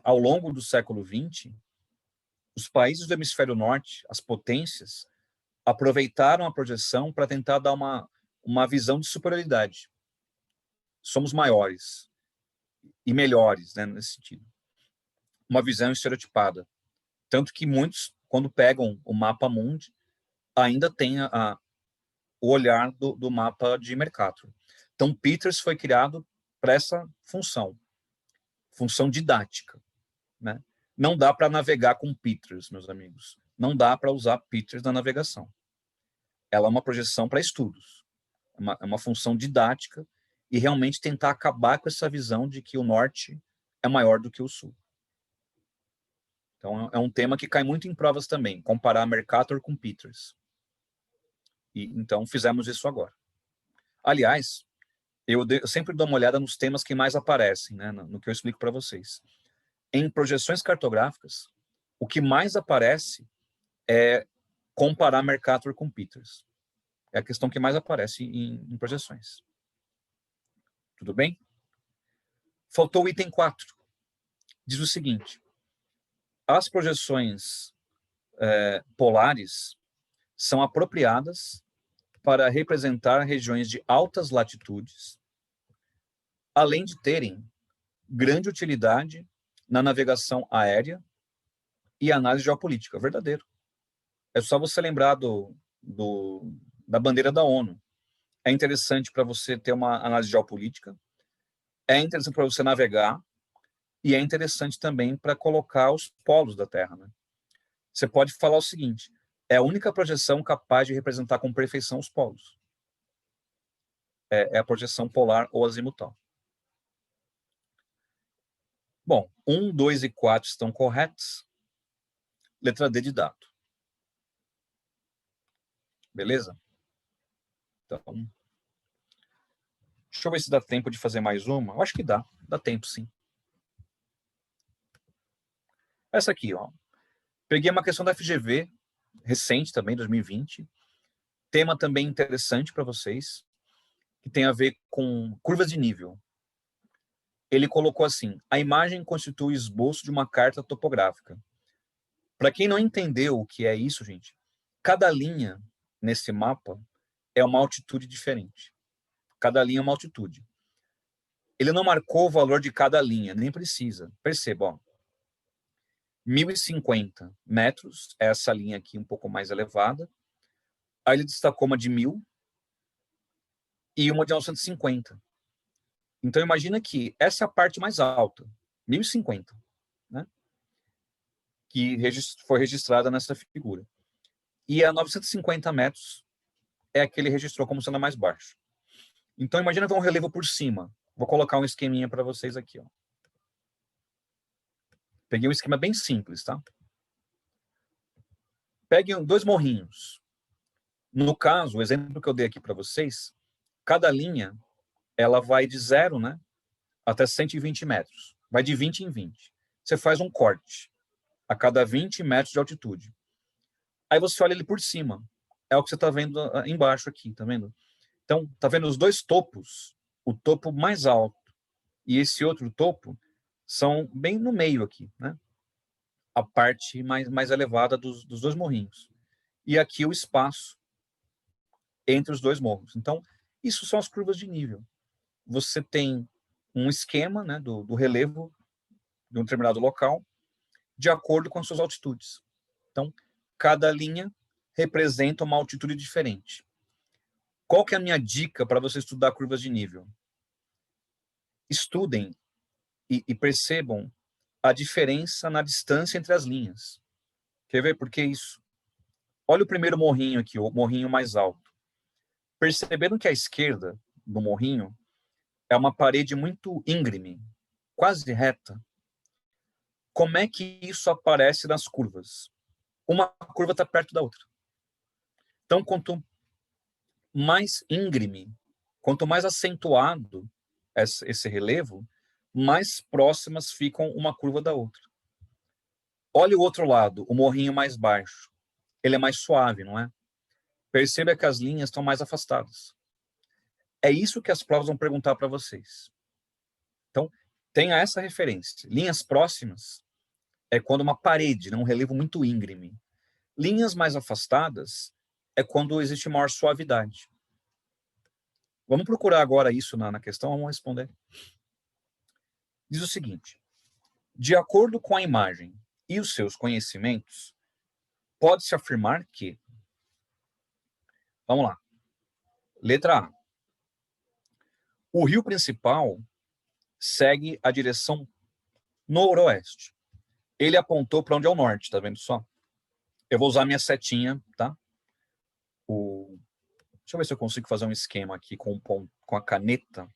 Ao longo do século XX, os países do hemisfério norte, as potências, aproveitaram a projeção para tentar dar uma visão de superioridade. Somos maiores e melhores, né, nesse sentido. Uma visão estereotipada. Tanto que muitos, quando pegam o mapa mundi, ainda tem o olhar do mapa de Mercator. Então, Peters foi criado para essa função didática. Né? Não dá para navegar com Peters, meus amigos. Não dá para usar Peters na navegação. Ela é uma projeção para estudos. É uma função didática e realmente tentar acabar com essa visão de que o norte é maior do que o sul. Então, é um tema que cai muito em provas também, comparar Mercator com Peters. Então, fizemos isso agora. Aliás, eu sempre dou uma olhada nos temas que mais aparecem, né, no que eu explico para vocês. Em projeções cartográficas, o que mais aparece é comparar Mercator com Peters. É a questão que mais aparece em projeções. Tudo bem? Faltou o item 4. Diz o seguinte: as projeções polares são apropriadas para representar regiões de altas latitudes, além de terem grande utilidade na navegação aérea e análise geopolítica. Verdadeiro. É só você lembrar da bandeira da ONU. É interessante para você ter uma análise geopolítica, é interessante para você navegar, e é interessante também para colocar os polos da Terra. Né? Você pode falar o seguinte: é a única projeção capaz de representar com perfeição os polos. É a projeção polar ou azimutal. Bom, 1, 2 e 4 estão corretos. Letra D de dado. Beleza? Então, deixa eu ver se dá tempo de fazer mais uma. Eu acho que dá. Dá tempo, sim. Essa aqui, ó. Peguei uma questão da FGV, recente também, 2020. Tema também interessante para vocês, que tem a ver com curvas de nível. Ele colocou assim: a imagem constitui o esboço de uma carta topográfica. Para quem não entendeu o que é isso, gente, cada linha nesse mapa é uma altitude diferente. Cada linha é uma altitude. Ele não marcou o valor de cada linha, nem precisa. Perceba, ó. 1.050 metros, essa linha aqui um pouco mais elevada. Aí ele destacou uma de 1.000 e uma de 950. Então, imagina que essa é a parte mais alta, 1.050, né? Que foi registrada nessa figura. E a 950 metros é a que ele registrou como sendo a mais baixa. Então, imagina que é um relevo por cima. Vou colocar um esqueminha para vocês aqui. Ó. Peguei um esquema bem simples, tá? Pegue 2 morrinhos. No caso, o exemplo que eu dei aqui para vocês, cada linha ela vai de 0, né, até 120 metros. vai de 20 em 20. Você faz um corte a cada 20 metros de altitude. Aí você olha ele por cima. É o que você está vendo embaixo aqui, tá vendo? Então, tá vendo os dois topos? O topo mais alto e esse outro topo são bem no meio aqui, né? A parte mais elevada dos dois morrinhos. E aqui o espaço entre os dois morros. Então, isso são as curvas de nível. Você tem um esquema, né, do relevo de um determinado local de acordo com as suas altitudes. Então, cada linha representa uma altitude diferente. Qual que é a minha dica para você estudar curvas de nível? Estudem e percebam a diferença na distância entre as linhas. Quer ver por que isso? Olha o primeiro morrinho aqui, o morrinho mais alto. Perceberam que a esquerda do morrinho é uma parede muito íngreme, quase reta. Como é que isso aparece nas curvas? Uma curva está perto da outra. Então, quanto mais íngreme, quanto mais acentuado esse relevo, mais próximas ficam uma curva da outra. Olha o outro lado, o morrinho mais baixo. Ele é mais suave, não é? Perceba que as linhas estão mais afastadas. É isso que as provas vão perguntar para vocês. Então, tenha essa referência. Linhas próximas é quando uma parede, um relevo muito íngreme. Linhas mais afastadas é quando existe maior suavidade. Vamos procurar agora isso na questão, vamos responder. Diz o seguinte: de acordo com a imagem e os seus conhecimentos, pode-se afirmar que... Vamos lá. Letra A. O rio principal segue a direção noroeste. Ele apontou para onde é o norte, tá vendo só? Eu vou usar minha setinha, tá? Deixa eu ver se eu consigo fazer um esquema aqui com a caneta.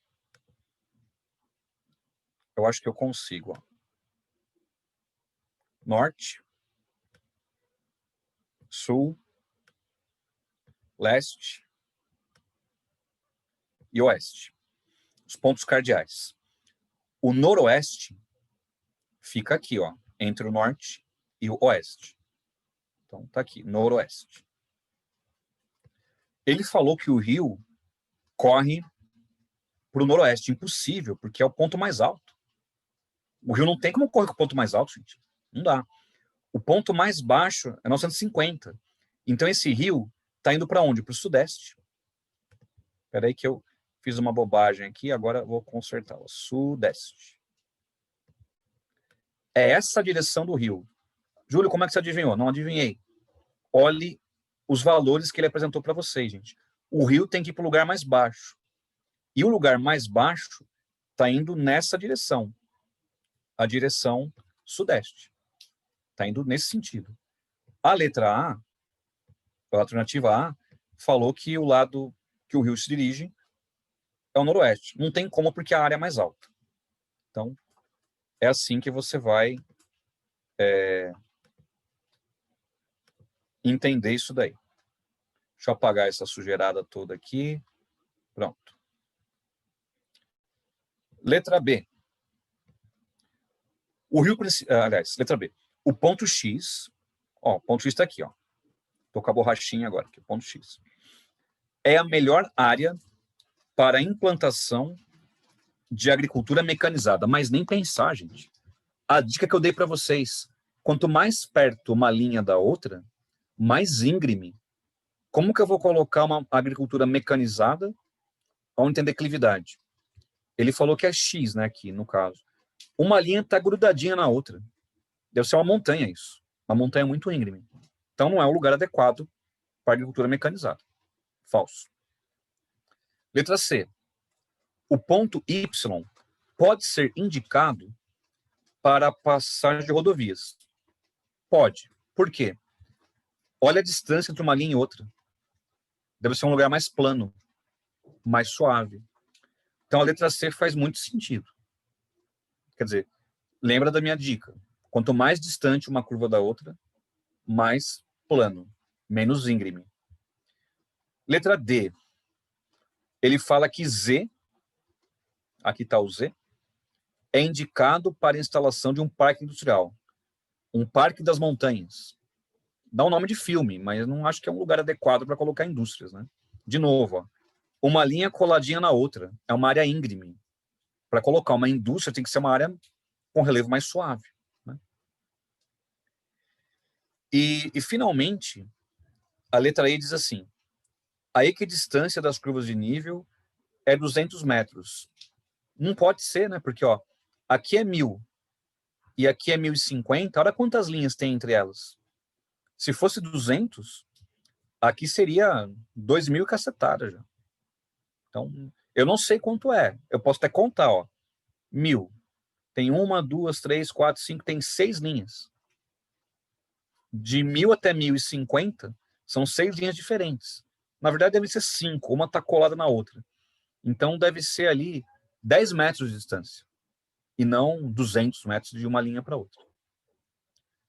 Eu acho que eu consigo. Ó. Norte, sul, leste e oeste. Os pontos cardeais. O noroeste fica aqui, ó, entre o norte e o oeste. Então, tá aqui, noroeste. Ele falou que o rio corre para o noroeste. Impossível, porque é o ponto mais alto. O rio não tem como correr com o ponto mais alto, gente. Não dá. O ponto mais baixo é 950. Então, esse rio está indo para onde? Para o sudeste. Espera aí que eu fiz uma bobagem aqui, agora vou consertar. O sudeste. É essa a direção do rio. Júlio, como é que você adivinhou? Não adivinhei. Olhe os valores que ele apresentou para vocês, gente. O rio tem que ir para o lugar mais baixo. E o lugar mais baixo está indo nessa direção. A direção sudeste. Está indo nesse sentido. A letra A, a alternativa A, falou que o lado que o rio se dirige é o noroeste. Não tem como, porque a área é mais alta. Então, é assim que você vai entender isso daí. Deixa eu apagar essa sujeirada toda aqui. Pronto. Letra B. O rio principal... Aliás, letra B. O ponto X... Ó, o ponto X está aqui, ó. Tô com a borrachinha agora, aqui, ponto X. É a melhor área para a implantação de agricultura mecanizada. Mas nem pensar, gente. A dica que eu dei para vocês, quanto mais perto uma linha da outra, mais íngreme. Como que eu vou colocar uma agricultura mecanizada onde tem declividade? Ele falou que é X, né, aqui, no caso. Uma linha está grudadinha na outra. Deve ser uma montanha isso. Uma montanha muito íngreme. Então não é o lugar adequado para a agricultura mecanizada. Falso. Letra C. O ponto Y pode ser indicado para a passagem de rodovias. Pode. Por quê? Olha a distância entre uma linha e outra. Deve ser um lugar mais plano, mais suave. Então a letra C faz muito sentido. Quer dizer, lembra da minha dica. Quanto mais distante uma curva da outra, mais plano, menos íngreme. Letra D. Ele fala que Z, aqui está o Z, é indicado para a instalação de um parque industrial, um parque das montanhas. Dá um nome de filme, mas eu não acho que é um lugar adequado para colocar indústrias, né? De novo, ó, uma linha coladinha na outra, é uma área íngreme. Para colocar uma indústria tem que ser uma área com relevo mais suave, né? E finalmente, a letra E diz assim: a equidistância das curvas de nível é 200 metros. Não pode ser, né? Porque, ó, aqui é 1.000 e aqui é 1.050. Olha quantas linhas tem entre elas. Se fosse 200, aqui seria 2.000 cacetada já. Então, eu não sei quanto é. Eu posso até contar, ó. 1.000. Tem 1, 2, 3, 4, 5, tem 6 linhas. De 1.000 até 1.050, são 6 linhas diferentes. Na verdade, deve ser 5. Uma está colada na outra. Então, deve ser ali 10 metros de distância. E não 200 metros de uma linha para outra.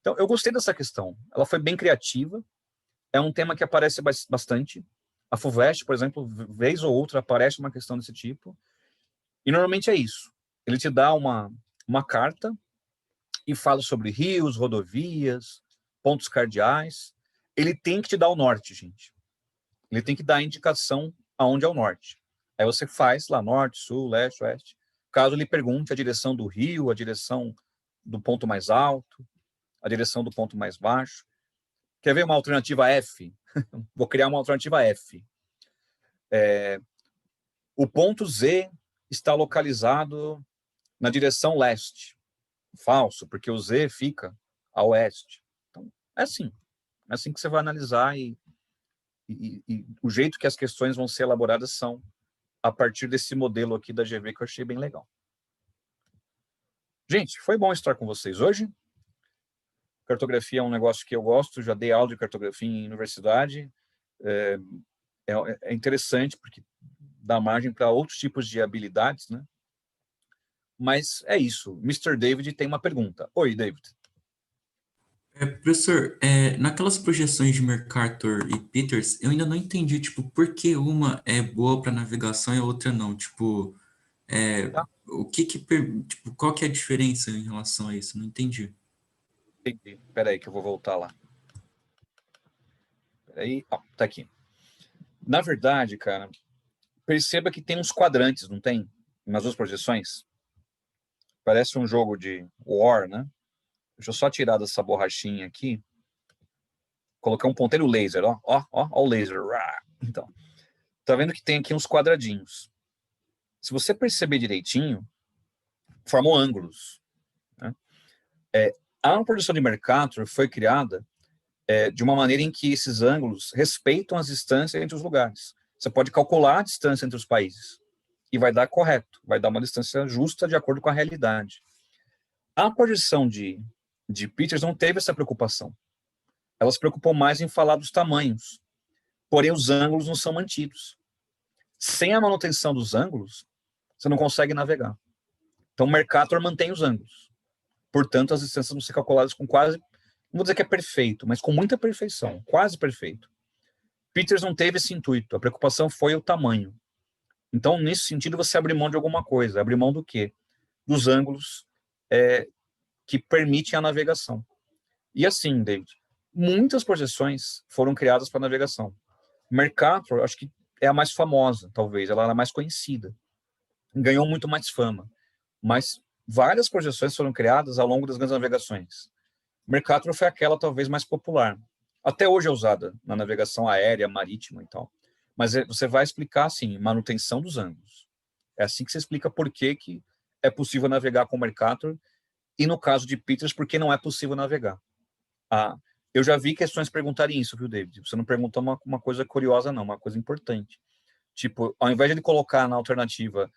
Então, eu gostei dessa questão. Ela foi bem criativa. É um tema que aparece bastante. A FUVEST, por exemplo, vez ou outra aparece uma questão desse tipo. E normalmente é isso. Ele te dá uma carta e fala sobre rios, rodovias, pontos cardeais. Ele tem que te dar o norte, gente. Ele tem que dar a indicação aonde é o norte. Aí você faz lá norte, sul, leste, oeste. Caso ele pergunte a direção do rio, a direção do ponto mais alto, a direção do ponto mais baixo. Quer ver uma alternativa F? Vou criar uma alternativa F. O ponto Z está localizado na direção leste. Falso, porque o Z fica a oeste. Então, é assim. É assim que você vai analisar e o jeito que as questões vão ser elaboradas são a partir desse modelo aqui da GV que eu achei bem legal. Gente, foi bom estar com vocês hoje. Cartografia é um negócio que eu gosto, já dei aula de cartografia em universidade. É interessante porque dá margem para outros tipos de habilidades, né? Mas é isso. Mr. David tem uma pergunta. Oi, David. Professor, naquelas projeções de Mercator e Peters, eu ainda não entendi, tipo, por que uma é boa para navegação e a outra não. Tipo, Tá. tipo, qual que é a diferença em relação a isso? Não entendi. Entendi. Espera aí que eu vou voltar lá. Espera aí. Ó, tá aqui. Na verdade, cara, perceba que tem uns quadrantes, não tem? Nas duas projeções. Parece um jogo de War, né? Deixa eu só tirar dessa borrachinha aqui. Colocar um ponteiro laser, ó o laser. Então, tá vendo que tem aqui uns quadradinhos. Se você perceber direitinho, formam ângulos, né? A projeção de Mercator foi criada de uma maneira em que esses ângulos respeitam as distâncias entre os lugares. Você pode calcular a distância entre os países e vai dar correto, vai dar uma distância justa de acordo com a realidade. A projeção de Peters não teve essa preocupação. Ela se preocupou mais em falar dos tamanhos. Porém, os ângulos não são mantidos. Sem a manutenção dos ângulos, você não consegue navegar. Então, o Mercator mantém os ângulos. Portanto, as distâncias vão ser calculadas com quase, não vou dizer que é perfeito, mas com muita perfeição, quase perfeito. Peters não teve esse intuito. A preocupação foi o tamanho. Então, nesse sentido, você abre mão de alguma coisa. Abre mão do quê? Dos ângulos que permitem a navegação. E assim, David, muitas projeções foram criadas para navegação. Mercator, acho que é a mais famosa, talvez, ela é a mais conhecida. Ganhou muito mais fama. Mas várias projeções foram criadas ao longo das grandes navegações. Mercator foi aquela talvez mais popular. Até hoje é usada na navegação aérea, marítima e tal. Mas você vai explicar, assim, manutenção dos ângulos. É assim que você explica por que é possível navegar com Mercator e, no caso de Peters, por que não é possível navegar. Eu já vi questões perguntarem isso, viu, David? Você não perguntou uma coisa curiosa, não, uma coisa importante. Tipo, ao invés de ele colocar na alternativa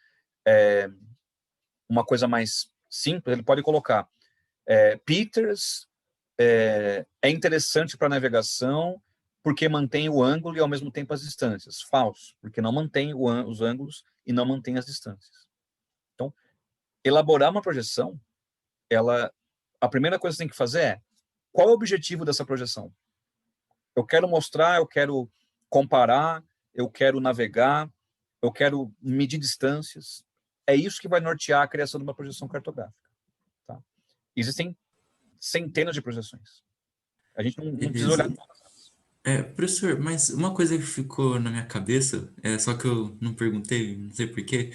uma coisa mais simples, ele pode colocar Peters é interessante para navegação porque mantém o ângulo e, ao mesmo tempo, as distâncias. Falso, porque não mantém os ângulos e não mantém as distâncias. Então, elaborar uma projeção, a primeira coisa que você tem que fazer é qual é o objetivo dessa projeção? Eu quero mostrar, eu quero comparar, eu quero navegar, eu quero medir distâncias. é isso que vai nortear a criação de uma projeção cartográfica. Tá? Existem centenas de projeções. A gente não precisa olhar Beleza. Professor, mas uma coisa que ficou na minha cabeça, só que eu não perguntei, não sei por quê,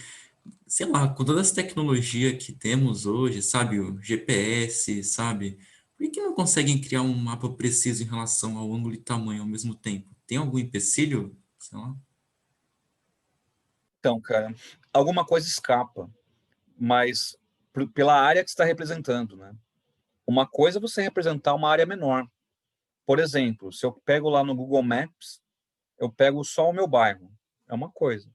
sei lá, com toda essa tecnologia que temos hoje, sabe, o GPS, sabe, por que não conseguem criar um mapa preciso em relação ao ângulo e tamanho ao mesmo tempo? Tem algum empecilho? Sei lá. Então, cara, alguma coisa escapa, mas pela área que você está representando, né? Uma coisa é você representar uma área menor. Por exemplo, se eu pego lá no Google Maps, eu pego só o meu bairro. É uma coisa.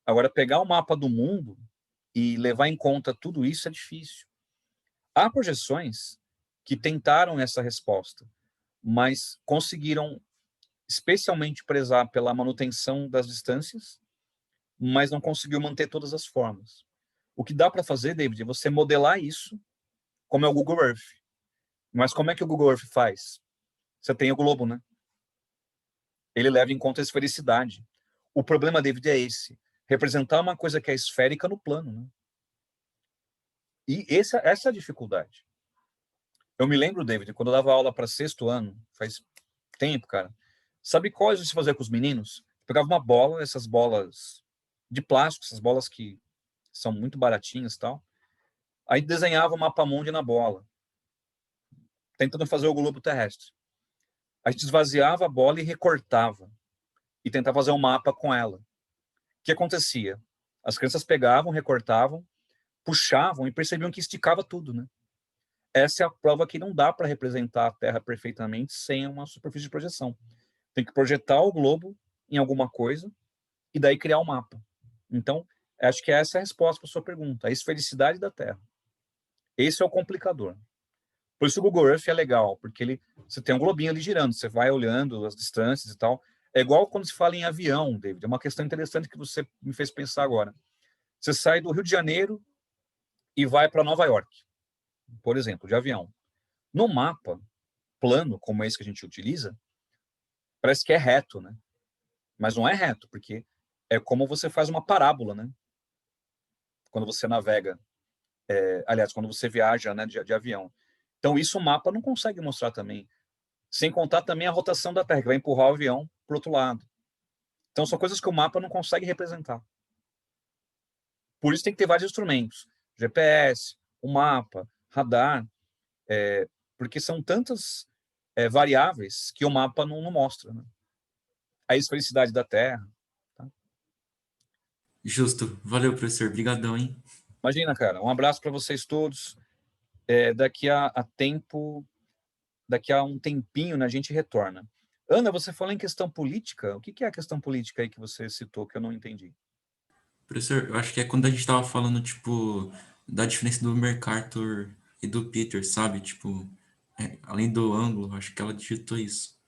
Agora, pegar o mapa do mundo e levar em conta tudo isso é difícil. Há projeções que tentaram essa resposta, mas conseguiram especialmente prezar pela manutenção das distâncias, mas não conseguiu manter todas as formas. O que dá para fazer, David, é você modelar isso, como é o Google Earth. Mas como é que o Google Earth faz? Você tem o globo, né? Ele leva em conta a esfericidade. O problema, David, é esse. Representar uma coisa que é esférica no plano, né? E essa é a dificuldade. Eu me lembro, David, quando eu dava aula para sexto ano, faz tempo, cara. Sabe qual você fazia com os meninos? Pegava uma bola, essas bolas de plástico, essas bolas que são muito baratinhas e tal. Aí desenhava o mapa mundi na bola, tentando fazer o globo terrestre. A gente esvaziava a bola e recortava. E tentava fazer um mapa com ela. O que acontecia? As crianças pegavam, recortavam, puxavam e percebiam que esticava tudo, né? Essa é a prova que não dá para representar a Terra perfeitamente sem uma superfície de projeção. Tem que projetar o globo em alguma coisa e daí criar um mapa. Então, acho que essa é a resposta para a sua pergunta, a esfericidade da Terra. Esse é o complicador. Por isso o Google Earth é legal, porque você tem um globinho ali girando, você vai olhando as distâncias e tal. É igual quando se fala em avião, David. É uma questão interessante que você me fez pensar agora. Você sai do Rio de Janeiro e vai para Nova York, por exemplo, de avião. No mapa plano, como esse que a gente utiliza, parece que é reto, né? Mas não é reto, porque é como você faz uma parábola, né? Quando você navega, aliás, quando você viaja, né, de avião. Então, isso o mapa não consegue mostrar também. Sem contar também a rotação da Terra, que vai empurrar o avião para o outro lado. Então, são coisas que o mapa não consegue representar. Por isso tem que ter vários instrumentos. GPS, o mapa, radar, porque são tantas variáveis que o mapa não mostra. Né? A esfericidade da Terra. Tá? Justo. Valeu, professor. Brigadão, hein? Imagina, cara, um abraço para vocês todos. Daqui a um tempinho, né, a gente retorna. Ana, você falou em questão política. O que é a questão política aí que você citou, que eu não entendi? Professor, eu acho que é quando a gente tava falando, tipo, da diferença do MacArthur e do Peter, sabe? Tipo, além do ângulo, acho que ela digitou isso.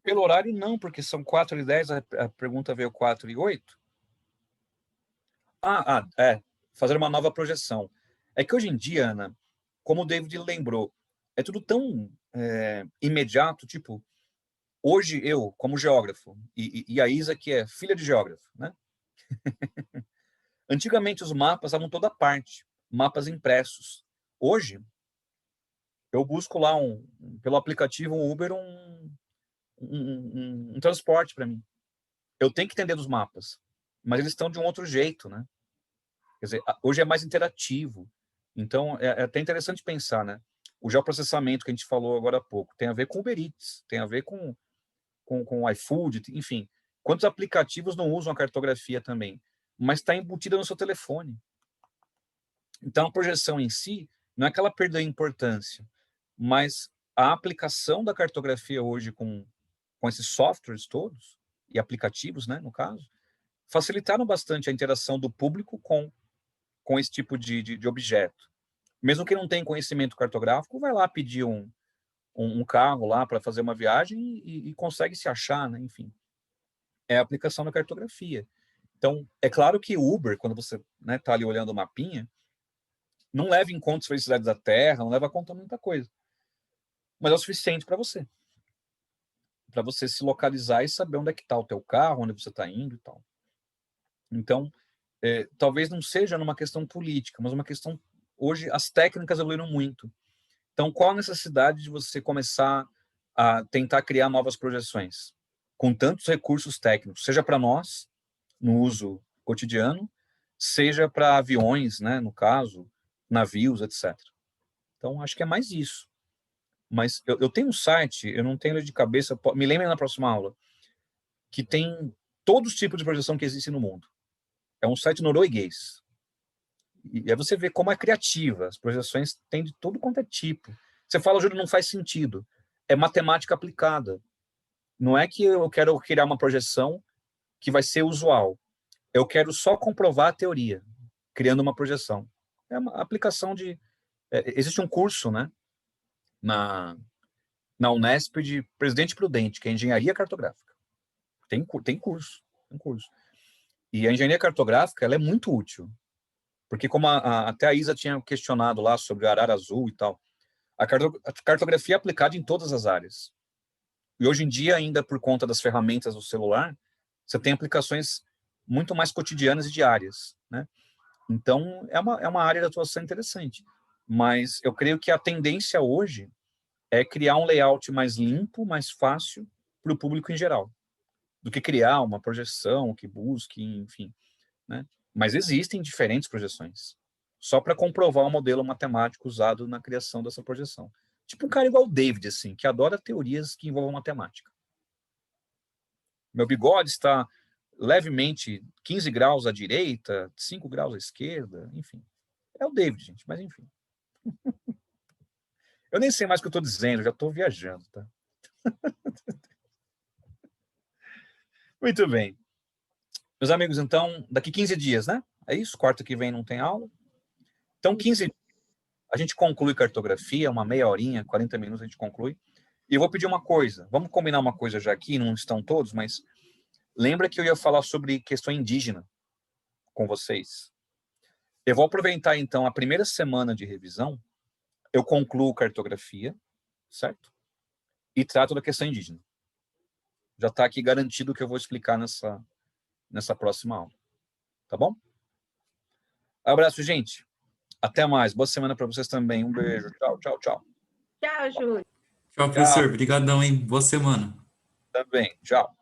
Pelo horário, não, porque são 4h10, a pergunta veio 4h08. Fazer uma nova projeção. É que hoje em dia, Ana, como o David lembrou, é tudo tão imediato, tipo, hoje eu, como geógrafo, e a Isa, que é filha de geógrafo, né? Antigamente os mapas estavam toda parte, mapas impressos. Hoje, eu busco lá pelo aplicativo um Uber um transporte para mim. Eu tenho que entender dos mapas, mas eles estão de um outro jeito, né? Quer dizer, hoje é mais interativo. Então, é até interessante pensar, né? O geoprocessamento que a gente falou agora há pouco tem a ver com Uber Eats, tem a ver com iFood, enfim. Quantos aplicativos não usam a cartografia também? Mas está embutida no seu telefone. Então, a projeção em si não é que ela perdeu a importância, mas a aplicação da cartografia hoje com esses softwares todos, e aplicativos, né, no caso, facilitaram bastante a interação do público com esse tipo de objeto. Mesmo que não tenha conhecimento cartográfico, vai lá pedir um carro lá para fazer uma viagem e consegue se achar, né? Enfim. É a aplicação da cartografia. Então, é claro que o Uber, quando você tá ali olhando o mapinha, não leva em conta as felicidades da Terra, não leva em conta muita coisa. Mas é o suficiente para você se localizar e saber onde é que está o teu carro, onde você está indo e tal. Então, talvez não seja numa questão política, mas uma questão, hoje as técnicas evoluíram muito. Então, qual a necessidade de você começar a tentar criar novas projeções com tantos recursos técnicos, seja para nós, no uso cotidiano, seja para aviões, né, no caso, navios, etc. Então, acho que é mais isso. Mas eu tenho um site, eu não tenho ele de cabeça, me lembrem na próxima aula, que tem todos os tipos de projeção que existem no mundo. É um site norueguês. E aí você vê como é criativa. As projeções têm de tudo quanto é tipo. Você fala, Júlio, não faz sentido. É matemática aplicada. Não é que eu quero criar uma projeção que vai ser usual. Eu quero só comprovar a teoria, criando uma projeção. É uma aplicação de... existe um curso, né, na Unesp de Presidente Prudente, que é Engenharia Cartográfica. Tem curso. E a engenharia cartográfica, ela é muito útil. Porque como até a Isa tinha questionado lá sobre a arara azul e tal, a cartografia é aplicada em todas as áreas. E hoje em dia, ainda por conta das ferramentas do celular, você tem aplicações muito mais cotidianas e diárias, né? Então, é uma área de atuação interessante. Mas eu creio que a tendência hoje é criar um layout mais limpo, mais fácil para o público em geral, do que criar uma projeção que busque, enfim, né? Mas existem diferentes projeções, só para comprovar o modelo matemático usado na criação dessa projeção. Tipo um cara igual o David, assim, que adora teorias que envolvam matemática. Meu bigode está levemente 15 graus à direita, 5 graus à esquerda, enfim. É o David, gente, mas enfim. Eu nem sei mais o que eu estou dizendo, já estou viajando, tá? Muito bem. Meus amigos, então, daqui 15 dias, né? É isso? Quarta que vem não tem aula. Então, 15 dias, a gente conclui cartografia, uma meia horinha, 40 minutos a gente conclui. E eu vou pedir uma coisa. Vamos combinar uma coisa já aqui, não estão todos, mas lembra que eu ia falar sobre questão indígena com vocês. Eu vou aproveitar, então, a primeira semana de revisão, eu concluo cartografia, certo? E trato da questão indígena. Já está aqui garantido que eu vou explicar nessa próxima aula. Tá bom? Abraço, gente. Até mais. Boa semana para vocês também. Um beijo. Tchau, tchau, tchau. Tchau, Júlio. Tchau, professor. Obrigadão, hein? Boa semana. Também. Tchau.